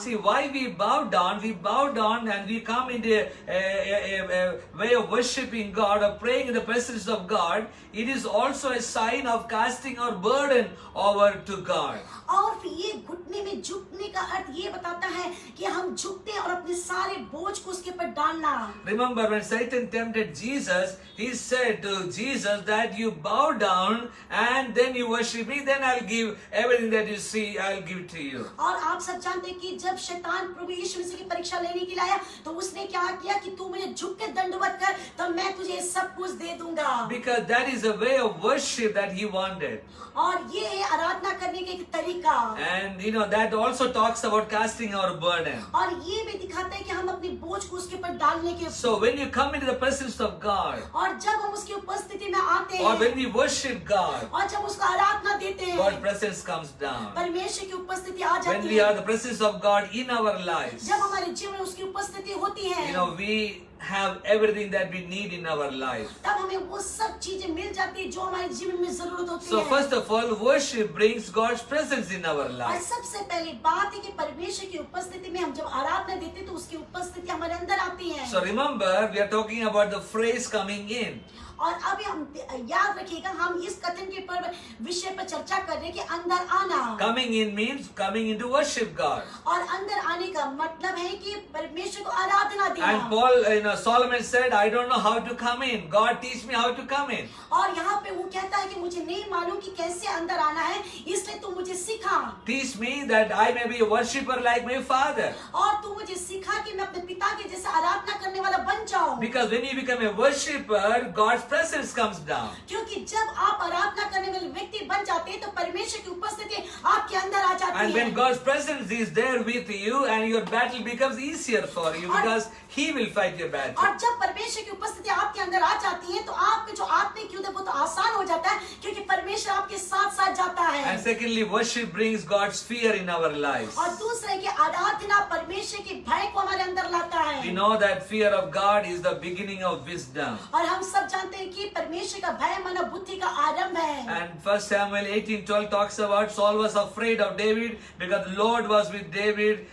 See why we bow down and we come into a way of worshiping God or praying in the presence of God. It is also a sign of casting our burden over to God. और फिर ये घुटने में झुकने का अर्थ ये बताता है कि हम झुकते हैं और अपने सारे बोझ को उसके ऊपर डालना। Remember when Satan tempted Jesus, he said to Jesus that you bow down and then you worship me, then I'll give everything that you see, I'll give to you. और आप सब जानते हैं कि जब शैतान प्रभु यीशु मसीह की परीक्षा लेने के लिए आया तो उसने क्या किया कि तू मुझे झुक के दंडवत कर तो मैं तुझे सब कुछ दे दूंगा। Because that is a way of worship that he wanted. और ये है आराधना करने का एक तरीका। And that also talks about casting our burden. और ये भी दिखाता है कि हम अपनी बोझ को उसके ऊपर डालने के। So when you come into the presence of God, और जब हम उसकी उपस्थिति में आते or हैं when we worship God, और जब उसका आराधना देते हैं, God's presence comes down. परमेश्वर की उपस्थिति आ When जाती we are है। the presence of God in our lives, जब हमारे जीवन में उसकी उपस्थिति होती है, we have everything that we need in our life. तब हमें वो सब चीजें मिल जाती है जो हमारे जीवन में जरूरत होती So है। first of all, worship brings God's presence in our और life. सबसे पहली बात है कि परमेश्वर की उपस्थिति में हम जब आराधना देते हैं तो उसकी उपस्थिति हमारे अंदर आती है। So remember, we are talking about the phrase coming in. और अभी हम याद रखिएगा हम इस कथन के पर विषय पर चर्चा कर रहे हैं कि अंदर आना। Coming in means coming in to worship God. और अंदर आने का मतलब है कि परमेश्वर को आराधना देना। And Paul, Solomon said, I don't know how to come in. God teach me how to come in. और यहाँ पे वो कहता है कि मुझे नहीं मालूम कि कैसे अंदर आना है, इसलिए तू मुझे सिखा। Teach me that I may be a worshipper like my father. और तू मुझे सिखा कि मैं अपने पिता के जैसे आराधना करने वाला बन जाऊं। Because when you become a worshipper, God's presence comes down. क्योंकि जब आप आराधना करने वाले व्यक्ति बन जाते हैं तो परमेश्वर की उपस्थिति आपके अंदर आ जाती And है। when God's presence is there with you, and your battle becomes easier for you because He will fight your battle. और जब परमेश्वर की उपस्थिति आपके अंदर आ जाती है तो आपके जो आत्मिक युद्ध है वो तो आसान हो जाता है क्योंकि परमेश्वर आपके साथ साथ जाता है। And secondly, worship brings God's fear in our lives. और दूसरा है कि आराधना परमेश्वर के भय को हमारे अंदर लाता We है। know that fear of God is the beginning of wisdom. और हम सब जानते हैं कि परमेश्वर का भय मानव बुद्धि का आरंभ है। And 1 Samuel 18:12 talks about Saul was afraid of David because the Lord was with David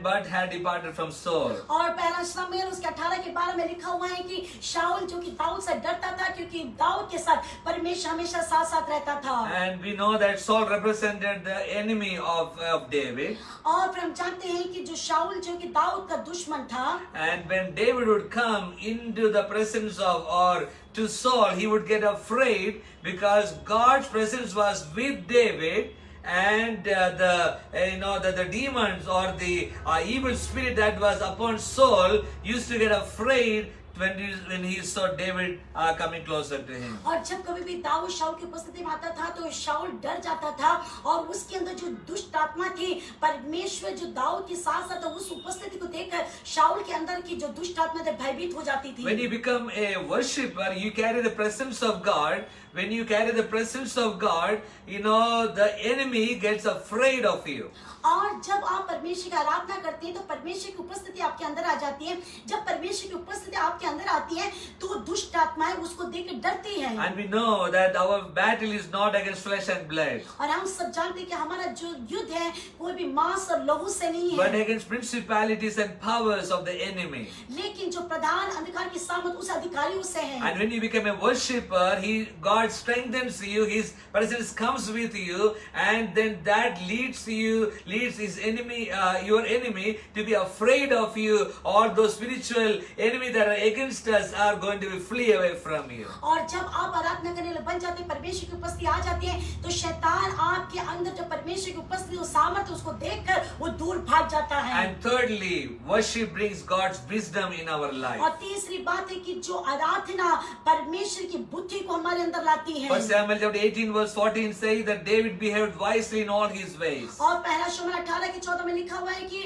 but had departed from Saul. और पहला शमूएल उसके 18 के 12 में लिखा हुआ है कि शाऊल जो कि दाऊद से डरता था क्योंकि दाऊद के साथ परमेश्वर हमेशा साथ साथ रहता था। And we know that Saul represented the enemy of David. और फिर हम जानते हैं कि जो शाऊल जो कि दाऊद का दुश्मन था, And when David would come into the presence of or to Saul, he would get afraid because God's presence was with David. And the demons or the evil spirit that was upon Saul used to get afraid when he saw David coming closer to him. और जब कभी भी दाऊद शाऊल की उपस्थिति में आता था तो शाऊल डर जाता था और उसके अंदर जो दुष्ट आत्मा थी परमेश्वर जो दाऊद के साथ साथ उस उपस्थिति को देखकर शाऊल के अंदर की जो दुष्ट आत्मा थी भयभीत हो जाती थी। When you become a worshipper, you carry the presence of God when you carry the presence of God, the enemy gets afraid of you. और जब आप परमेश्वर की आराधना करते हैं तो परमेश्वर की उपस्थिति आपके अंदर आ जाती है। जब परमेश्वर की उपस्थिति आपके अंदर आती है तो दुष्ट आत्माएं उसको देख कर डरती हैं। And we know that our battle is not against flesh and blood, और हम सब जानते हैं कि हमारा जो युद्ध है कोई भी मांस और लहू से नहीं but है, against principalities and powers of the enemy. लेकिन जो प्रधान अंधकार की सामत उस अधिकारियों से है। And when you become a worshipper, God strengthens you, His presence comes with you, and then that leads his enemy, your enemy, to be afraid of you, or those spiritual enemy that are against us are going to flee away from you. और जब आप आराधना करने बन जाते हैं, परमेश्वर की उपस्थिति आ जाती है, तो शैतान आपके अंदर जो परमेश्वर की उपस्थिति, वो सामर्थ्य उसको देखकर वो दूर भाग जाता है। And thirdly, worship brings God's wisdom in our life. और तीसरी बात है कि जो आराधना परमेश्वर की बुद्धि को हमारे अंदर लाती है। 1 Samuel chapter 18 verse 14 says that David behaved wisely in all his ways. और पहला शमूएल 18 के 14 में लिखा हुआ है कि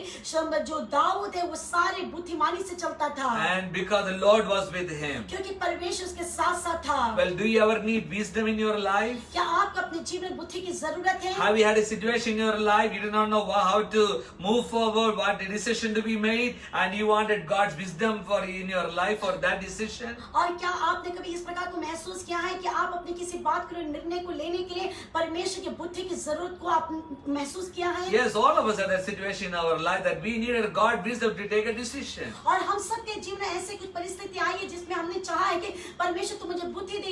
जो दाऊद है वो सारे बुद्धिमानी से चलता था। And because the Lord was with him. क्योंकि परमेश्वर उसके साथ साथ था। Well, do you ever need wisdom in your life? क्या आपको अपने जीवन में बुद्धि की जरूरत है? Have you had a situation in your life you do not know how to move forward, what decision to be made, and you wanted God's wisdom in your life for that decision? और क्या आपने कभी इस प्रकार को महसूस किया है कि आप अपनी किसी बात को निर्णय को लेने के लिए परमेश्वर की बुद्धि की जरूरत को आप महसूस किया है? Yes, all of us had that situation in our life that we needed God's wisdom to take a decision. और हम सबके जीवन में ऐसे कुछ परिस्थिति आई है जिसमें हमने चाहा है कि परमेश्वर तू मुझे बुद्धि दे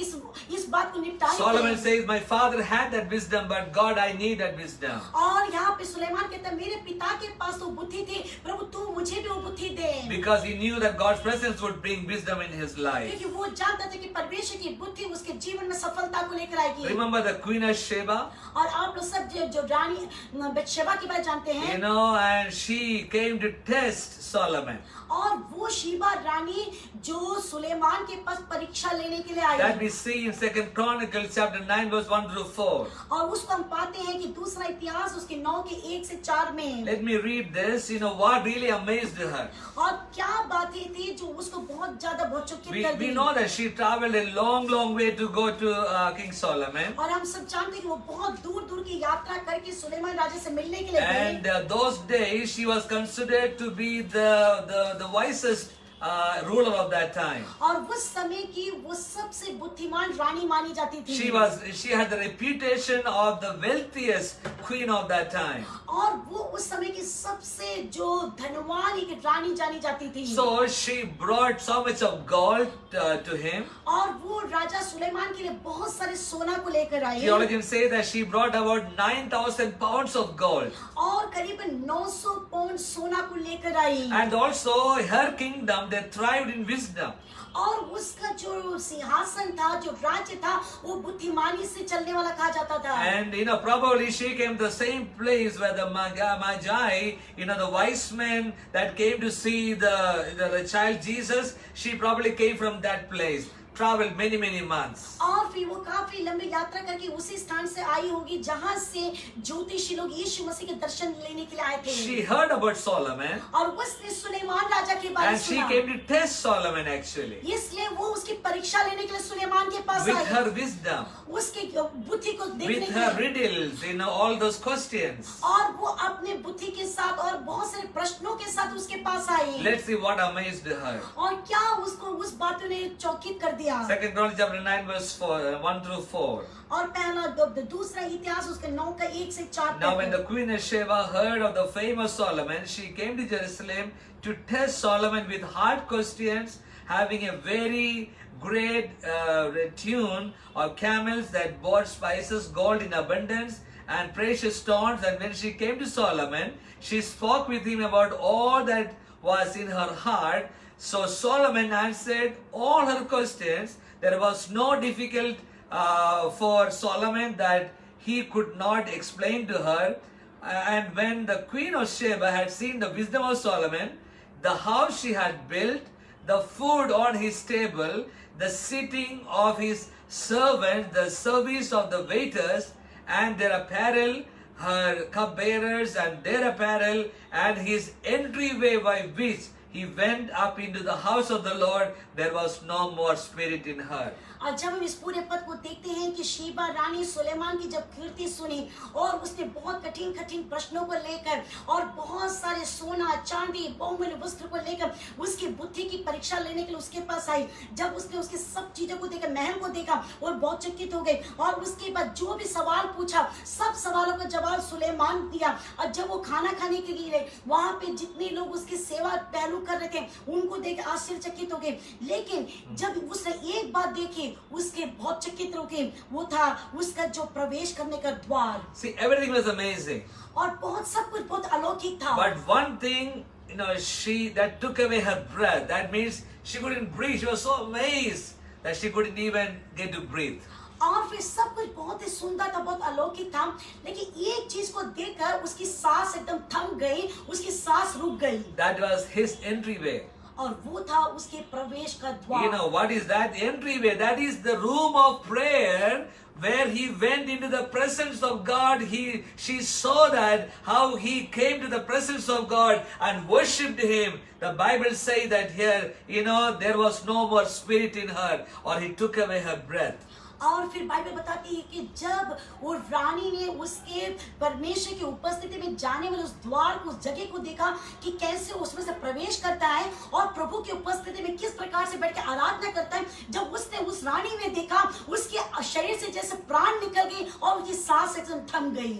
इस बात को निपटाने के लिए। Solomon says, my father had that wisdom, but God, I need that wisdom. और यहाँ पे सुलेमान कहता है मेरे पिता के पास तो बुद्धि थी, प्रभु तू मुझे भी वो बुद्धि दे। Because he knew that God's presence would bring wisdom in his life. क्योंकि वो जानता था कि परमेश्वर की बुद्धि उसके जीवन में सफलता को लेकर आएगी। Remember the Queen of Sheba? और आप लोग सब जो रानी बतशेबा की बात जानते हैं। And she came to test Solomon. और वो शीबा रानी जो सुलेमान के पास परीक्षा लेने के लिए आई। That we see in 2 Chronicles chapter 9 verse 1 through 4. और उसको हम पाते हैं कि दूसरा इतिहास उसके 9 के 1 से 4 में। Let me read this. What really amazed her. और क्या बातें थी जो उसको बहुत ज्यादा भौचकित कर दी। We know that she traveled a long way to go to King Solomon. और हम सब जानते हैं कि वो बहुत दूर की यात्रा करके सुलेमान राजा से मिलने के लिए गए। And those days she was considered to be the wisest ruler of that time. और उस समय की वो सबसे बुद्धिमान रानी मानी जाती थी। She had the reputation of the wealthiest queen of that time. और वो उस समय की सबसे जो धनवान एक रानी जानी जाती थी। So she brought so much of gold to him. और वो राजा सुलेमान के लिए बहुत सारे सोना को लेकर आई। Theologians say that she brought about 9,000 pounds of gold. और करीबन 900 पाउंड सोना को लेकर आई। And also her kingdom, they thrived in wisdom. और उसका जो सिंहासन था, जो राज्य था, वो बुद्धिमानी से चलने वाला कहा जाता था। And probably she came to the same place where the Magi, the wise men that came to see the child Jesus, she probably came from that place. Traveled many months. और फिर वो काफी लंबी यात्रा करके उसी स्थान से आई होगी जहां से ज्योतिषी लोग यीशु मसीह के दर्शन लेने के लिए आए थे। She heard about Solomon. और उसने सुलेमान राजा के बारे में सुना। And she came to test Solomon actually. इसलिए वो उसकी परीक्षा लेने के लिए सुलेमान के पास आई। With her wisdom. उसके बुद्धि को देखने के लिए। With her riddles, all those questions. और वो अपने बुद्धि के साथ और बहुत सारे प्रश्नों के साथ उसके पास आई। Let's see what amazed her. और क्या उसको उस बातों ने चौकित कर दिया। 2 Chronicles chapter 9 verse 1 through 4. और पहला दूसरा इतिहास उसके 9 का 1 से 4 तक। Now when the Queen of Sheba heard of the fame of Solomon, she came to Jerusalem to test Solomon with hard questions, having a very great tune of camels that bore spices, gold in abundance, and precious stones. And when she came to Solomon, she spoke with him about all that was in her heart. So Solomon answered all her questions. There was no difficult for Solomon that he could not explain to her. And when the Queen of Sheba had seen the wisdom of Solomon, the house she had built, the food on his table, the sitting of his servants, the service of the waiters, and their apparel, her cupbearers and their apparel, and his entryway by which he went up into the house of the Lord, there was no more spirit in her. और जब हम इस पूरे पद को देखते हैं कि शीबा रानी सुलेमान की जब कीर्ति सुनी और उसने बहुत कठिन कठिन प्रश्नों को लेकर और बहुत सारे सोना चांदी बहुमूल्य वस्त्र को लेकर उसकी बुद्धि की परीक्षा लेने के लिए उसके पास आई। जब उसने उसके सब चीजों को देखा, महल को देखा और बहुत चकित हो गई और उसके बाद जो भी सवाल पूछा सब सवालों का जवाब सुलेमान दिया। और जब वो खाना खाने के लिए गए वहां पे जितने लोग उसकी सेवा पहलू कर रहे थे उनको देख आश्चर्यचकित हो गए। लेकिन जब उसने एक बात देखी उसके बहुत चकित हो गए, वो था उसका जो प्रवेश करने का द्वार। See, everything was amazing. और बहुत सब कुछ बहुत अलौकिक था। But one thing, that took away her breath. That means she couldn't breathe. She was so amazed that she couldn't even get to breathe. और फिर सब कुछ बहुत ही सुंदर था, बहुत अलौकिक था, लेकिन एक चीज को देखकर उसकी सांस एकदम थम गई, उसकी सांस रुक गई। That was his entryway. और वो था उसके प्रवेश का द्वार। What is that entryway? That is the room of prayer where he went into the presence of God. She saw that how he came to the presence of God and worshipped him. The Bible says that here, there was no more spirit in her, or he took away her breath. और फिर Bible बताती है कि जब वो रानी ने उसके परमेश्वर की उपस्थिति में जाने वाले उस द्वार को, उस जगह को देखा कि कैसे उसमें से प्रवेश करता है और प्रभु की उपस्थिति में किस प्रकार से बैठ के आराधना करता है। जब उसने उस रानी में देखा उसके शरीर से जैसे प्राण निकल गई और उसकी सांस एकदम थम गई।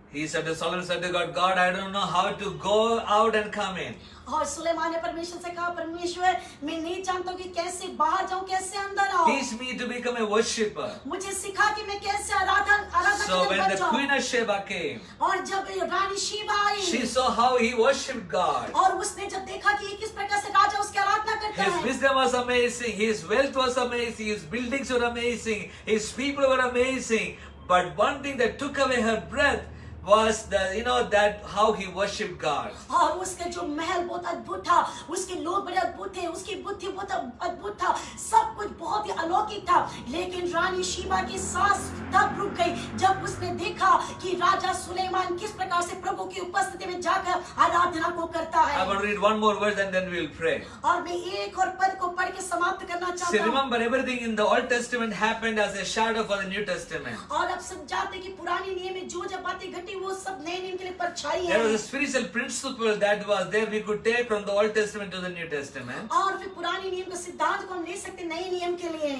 He said to Solomon, said to God, God, I don't know how to go out and come in. और सुलेमान ने परमेश्वर से कहा, परमेश्वर मैं नहीं जानता कि कैसे बाहर जाऊं, कैसे अंदर आऊं। Teach me to become a worshipper. मुझे सिखा कि मैं कैसे आराधना So when करने the जाऊं। Queen of Sheba came, और जब रानी शीबा आई, she saw how he worshipped God. और उसने जब देखा कि किस प्रकार से राजा उसकी आराधना करता His है। wisdom was amazing, his wealth was amazing, his buildings were amazing, his people were amazing. But one thing that took away her breath was that how he worshipped God. और उसका जो महल बहुत अद्भुत था, उसके लोग बड़े अद्भुत थे, उसकी बुद्धि बहुत अद्भुत था, सब कुछ बहुत ही अलौकिक था। लेकिन रानी शीबा की सांस तब रुक गई जब उसने देखा कि राजा सुलेमान किस प्रकार से प्रभु की उपस्थिति में जाकर आराधना को करता है। I'm going to read one more verse and then we'll pray. और मैं एक और पद को पढ़ के समाप्त करना See, चाहता हूँ। remember everything in the Old Testament happened as a shadow for the New Testament. और अब सब जानते कि पुराने नियम में जो जब बातें घटी वो सब नए नियम के लिए परछाई There was है। a spiritual principle that was there we could take from the Old Testament to the New Testament. और फिर पुराने नियम का सिद्धांत को हम ले सकते नए नियम के लिए।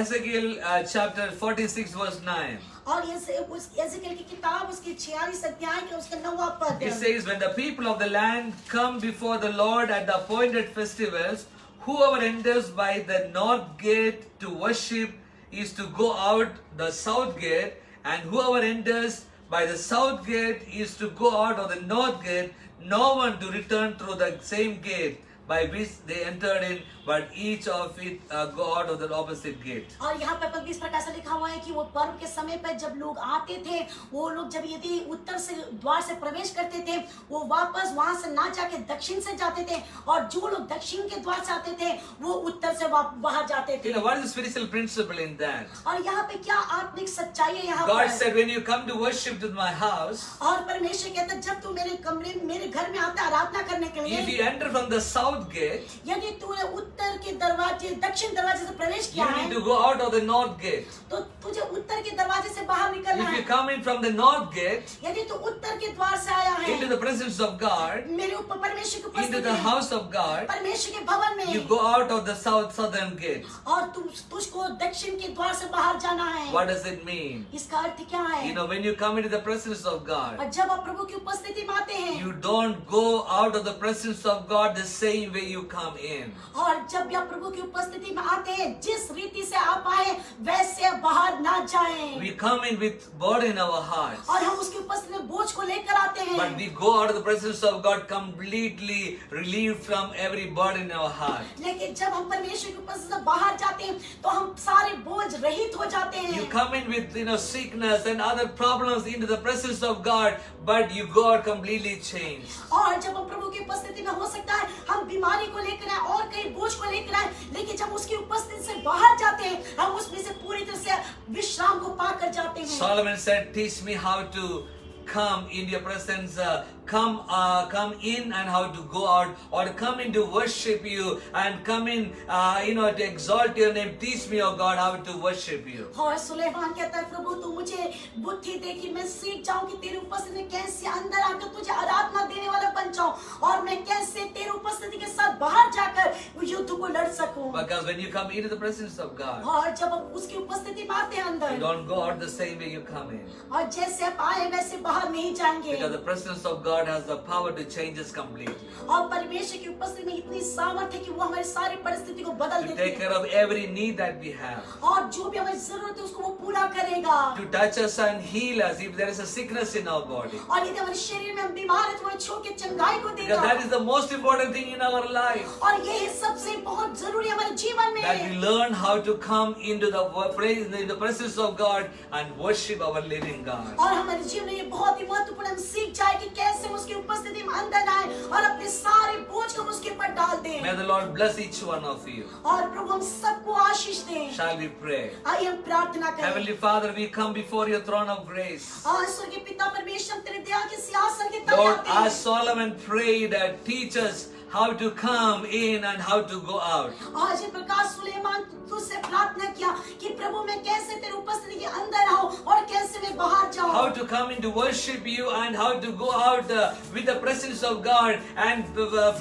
Ezekiel chapter 46 verse 9. और एजेकिएल की किताब उसकी 46 अध्याय के उसका 9वां पद। It says, when the people of the land come before the Lord at the appointed festivals, whoever enters by the north gate to worship is to go out the south gate, and whoever enters by the south gate is to go out of the north gate, no one to return through the same gate by which they entered in, but each of it go out of the opposite gate. और यहाँ पर पद 20 प्रकार से लिखा हुआ है कि वो पर्व के समय पर जब लोग आते थे, वो लोग जब यदि उत्तर से द्वार से प्रवेश करते थे, वो वापस वहां से ना जाके दक्षिण से जाते थे, और जो लोग दक्षिण के द्वार से आते थे वो उत्तर से बाहर जाते थे। What is the spiritual principle in that? और यहाँ पे क्या आत्मिक सच्चाई है यहाँ God पर? said, when you come to worship to my house, और परमेश्वर कहता है जब तू मेरे कमरे मेरे घर में आता है आराधना करने के if लिए, you enter from the south gate, यदि तूने उत्तर के दरवाजे दक्षिण दरवाजे से प्रवेश you किया need है to go out of the north gate. तो तुझे उत्तर के दरवाजे से बाहर निकलना If you है। come in from the north gate यदि तू उत्तर के द्वार से आया into है the presence of God, मेरे ऊपर परमेश्वर की into उपस्थिति the में, house of God, परमेश्वर के भवन में, you go out of the southern gate. और तुझको दक्षिण के द्वार से बाहर जाना है। What does it mean? इसका अर्थ क्या है? When you come into the presence of God, और जब आप प्रभु की उपस्थिति में आते हैं, you don't go out of the presence of God the same way you come in. और जब भी आप प्रभु की उपस्थिति में आते हैं, जिस रीति से आप आए वैसे बाहर ना जाएं। We come in with burden in our hearts, और हम उसकी उपस्थिति में बोझ को लेकर आते हैं, but we go out of the presence of God completely relieved from every burden in our heart. लेकिन जब हम परमेश्वर की उपस्थिति से बाहर जाते हैं तो हम सारे बोझ रहित हो जाते हैं। You come in with sickness and other problems into the presence of God, but you go out completely changed. और जब हम प्रभु की उपस्थिति में हो सकता है हम बीमारी को लेकर आए और कई बोझ को लेकर आए, लेकिन जब उसकी उपस्थिति से बाहर जाते हैं हम उसमें से पूरी तरह से विश्राम को पाकर जाते हैं। Solomon said, teach me how to come in your presence, come in and how to go out, or come in to worship you and come in, to exalt your name. Teach me, oh God, how to worship you. और सुलेमान कहता है प्रभु तू मुझे बुद्धि दे कि मैं सीख जाऊं कि तेरी उपस्थिति में कैसे अंदर आकर तुझे आराधना देने वाला बन जाऊं और मैं कैसे तेरी उपस्थिति के साथ बाहर जाकर युद्ध को लड़ सकूं. Because when you come into the presence of God, और जब हम उसकी उपस्थिति में आते हैं you अंदर, don't go out the same way you come in. और जैसे आप आए वैसे बाहर नहीं जाएंगे. Because the presence of God has the power to change us completely. और परमेश्वर की उपस्थिति में इतनी सामर्थ्य है कि वो हमारी सारी परिस्थिति को बदल To देती take है care of every need that we have. और जो भी हमारी जरूरत है उसको वो पूरा करेगा. To touch us and heal us if there is a sickness in our body. और यदि हमारे शरीर में हम बीमार है तो वो छू के चंगाई को Because देगा. that is the most important thing in our life. और ये सबसे बहुत जरूरी है हमारे जीवन That we में. learn how to come into the presence of God and worship our living God. और हमारे जीवन में ये बहुत ही महत्वपूर्ण हम सीख जाए कि कैसे हम उसकी उपस्थिति में अंदर आए और अपने सारे बोझ को उसके ऊपर डाल दें. May the Lord bless each one of you. और प्रभु हम सबको आशीष दें. Shall we pray? आइए हम प्रार्थना करें. Heavenly Father, we come before your throne of grace. और स्वर्गीय पिता परमेश्वर तेरे दया के सिंहासन के तले Lord, आते हैं. as Solomon prayed, teach us how to come in and how to go out. आज इस प्रकार सुलेमान तुझसे प्रार्थना किया कि प्रभु मैं कैसे तेरी उपस्थिति के अंदर आऊं और कैसे मैं बाहर जाऊं. How to come in to worship you and how to go out with the presence of God and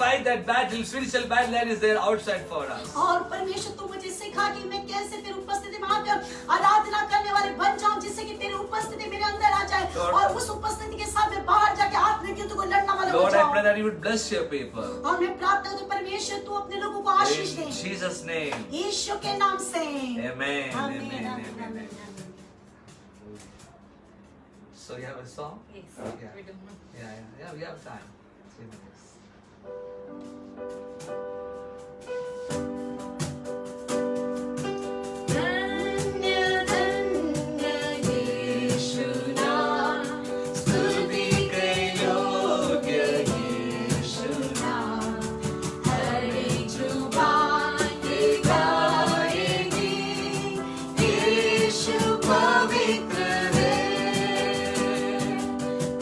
fight that battle, spiritual battle that is there outside for us. और परमेश्वर तू मुझे सिखा कि मैं कैसे तेरी उपस्थिति में आकर आराधना करने वाले बन जाऊं जिससे कि तेरी उपस्थिति मेरे अंदर आ जाए Lord, और उस उपस्थिति के साथ मैं बाहर जाके आत्मिक युद्ध को लड़ने वाला बन Lord, I pray जाऊं. that you would bless your people. और मैं प्रार्थना करती हूं परमेश्वर तू अपने लोगों को आशीष दे. In Jesus' name. यीशु के नाम से. Amen. आमीन, Amen. आमीन, Amen. आमीन. So you have a song? Yes, Yeah. we do. Yeah, we have time. 3 minutes. धन्य धन्य यीशु नाम, स्तुति के योग्य यीशु नाम, हर एक जुबान ये गाएगी, यीशु पवित्र है.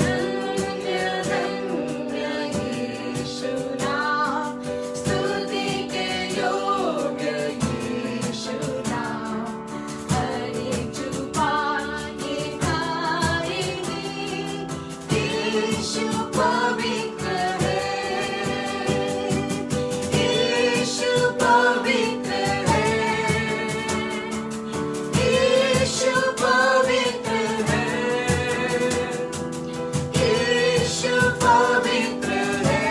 धन्य धन्य यीशु नाम, स्तुति के योग्य यीशु नाम, हर एक जुबान ये गाएगी, यीशु पवित्र है. यीशु पवित्र है. यीशु पवित्र है. यीशु पवित्र है.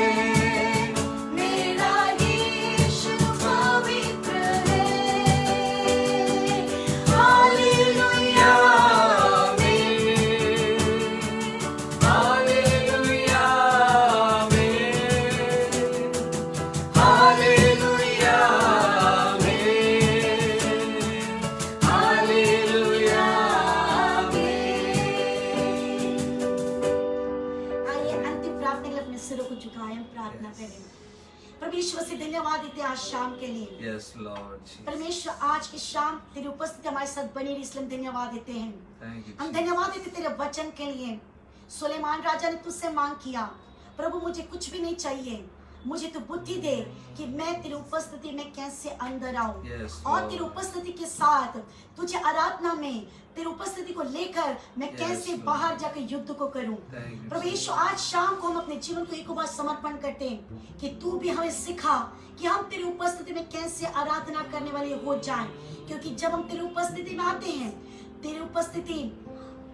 मेरा यीशु पवित्र है. हालेलुया आमीन. हालेलुया आमीन. हालेलुया आमीन. हालेलुया आमीन. आइए अंतिम प्रार्थना के लिए अपने सिरों को झुकाएं. हम प्रार्थना करें. परमेश्वर से धन्यवाद देते हैं आज शाम के लिए. Yes, Lord Jesus. परमेश्वर आज की शाम तेरी उपस्थिति हमारे साथ बनी रही इसलिए हम धन्यवाद देते हैं. Thank you. हम Jesus. धन्यवाद देते तेरे वचन के लिए. सुलेमान राजा ने तुझसे मांग किया प्रभु मुझे कुछ भी नहीं चाहिए, मुझे तो बुद्धि दे कि मैं तेरी उपस्थिति में कैसे अंदर आऊं. Yes, और Lord. तेरी उपस्थिति के साथ तुझे आराधना में तेरी उपस्थिति को लेकर मैं Yes, कैसे Lord. बाहर जाकर युद्ध को करूं. Thank you, प्रभु यीशु आज शाम को हम अपने जीवन को एक बार समर्पण करते हैं कि तू भी हमें सिखा कि हम तेरी उपस्थिति में कैसे आराधना करने वाले हो जाएं. क्योंकि जब हम तेरी उपस्थिति में आते हैं तेरी उपस्थिति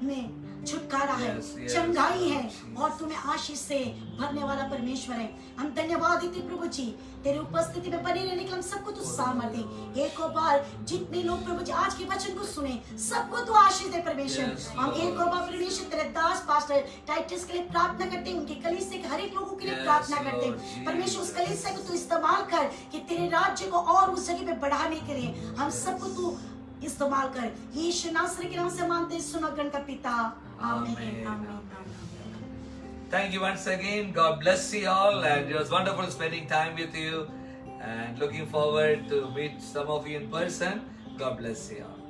में छुटकारा है, Yes, yes, चंगाई है Jesus. और तुम्हें आशीष से भरने वाला परमेश्वर है. हम धन्यवाद देते प्रभु जी तेरी उपस्थिति में बने रहने के लिए हम सबको तू सामर्थ्य दे. एक और बार जितने लोग प्रभु जी आज के वचन को सुने सबको तू आशीष दे परमेश्वर. Yes, हम Lord. एक और बार परमेश्वर तेरे दास पास्टर टाइटस के लिए प्रार्थना करते हैं, उनके कलीसिया के हर एक लोगों के लिए Yes, प्रार्थना करते Lord हैं. परमेश्वर उस Jesus. कलीसिया को तू इस्तेमाल कर कि तेरे राज्य को और उस जगह पे बढ़ाने के लिए हम सबको तू इस्तेमाल कर. यीशु नासरी के नाम से मांगते हैं सुनो गण का पिता. आमीन. Amen. आमीन. Thank you once again. God bless you all, and it was wonderful spending time with you. And looking forward to meet some of you in person. God bless you all.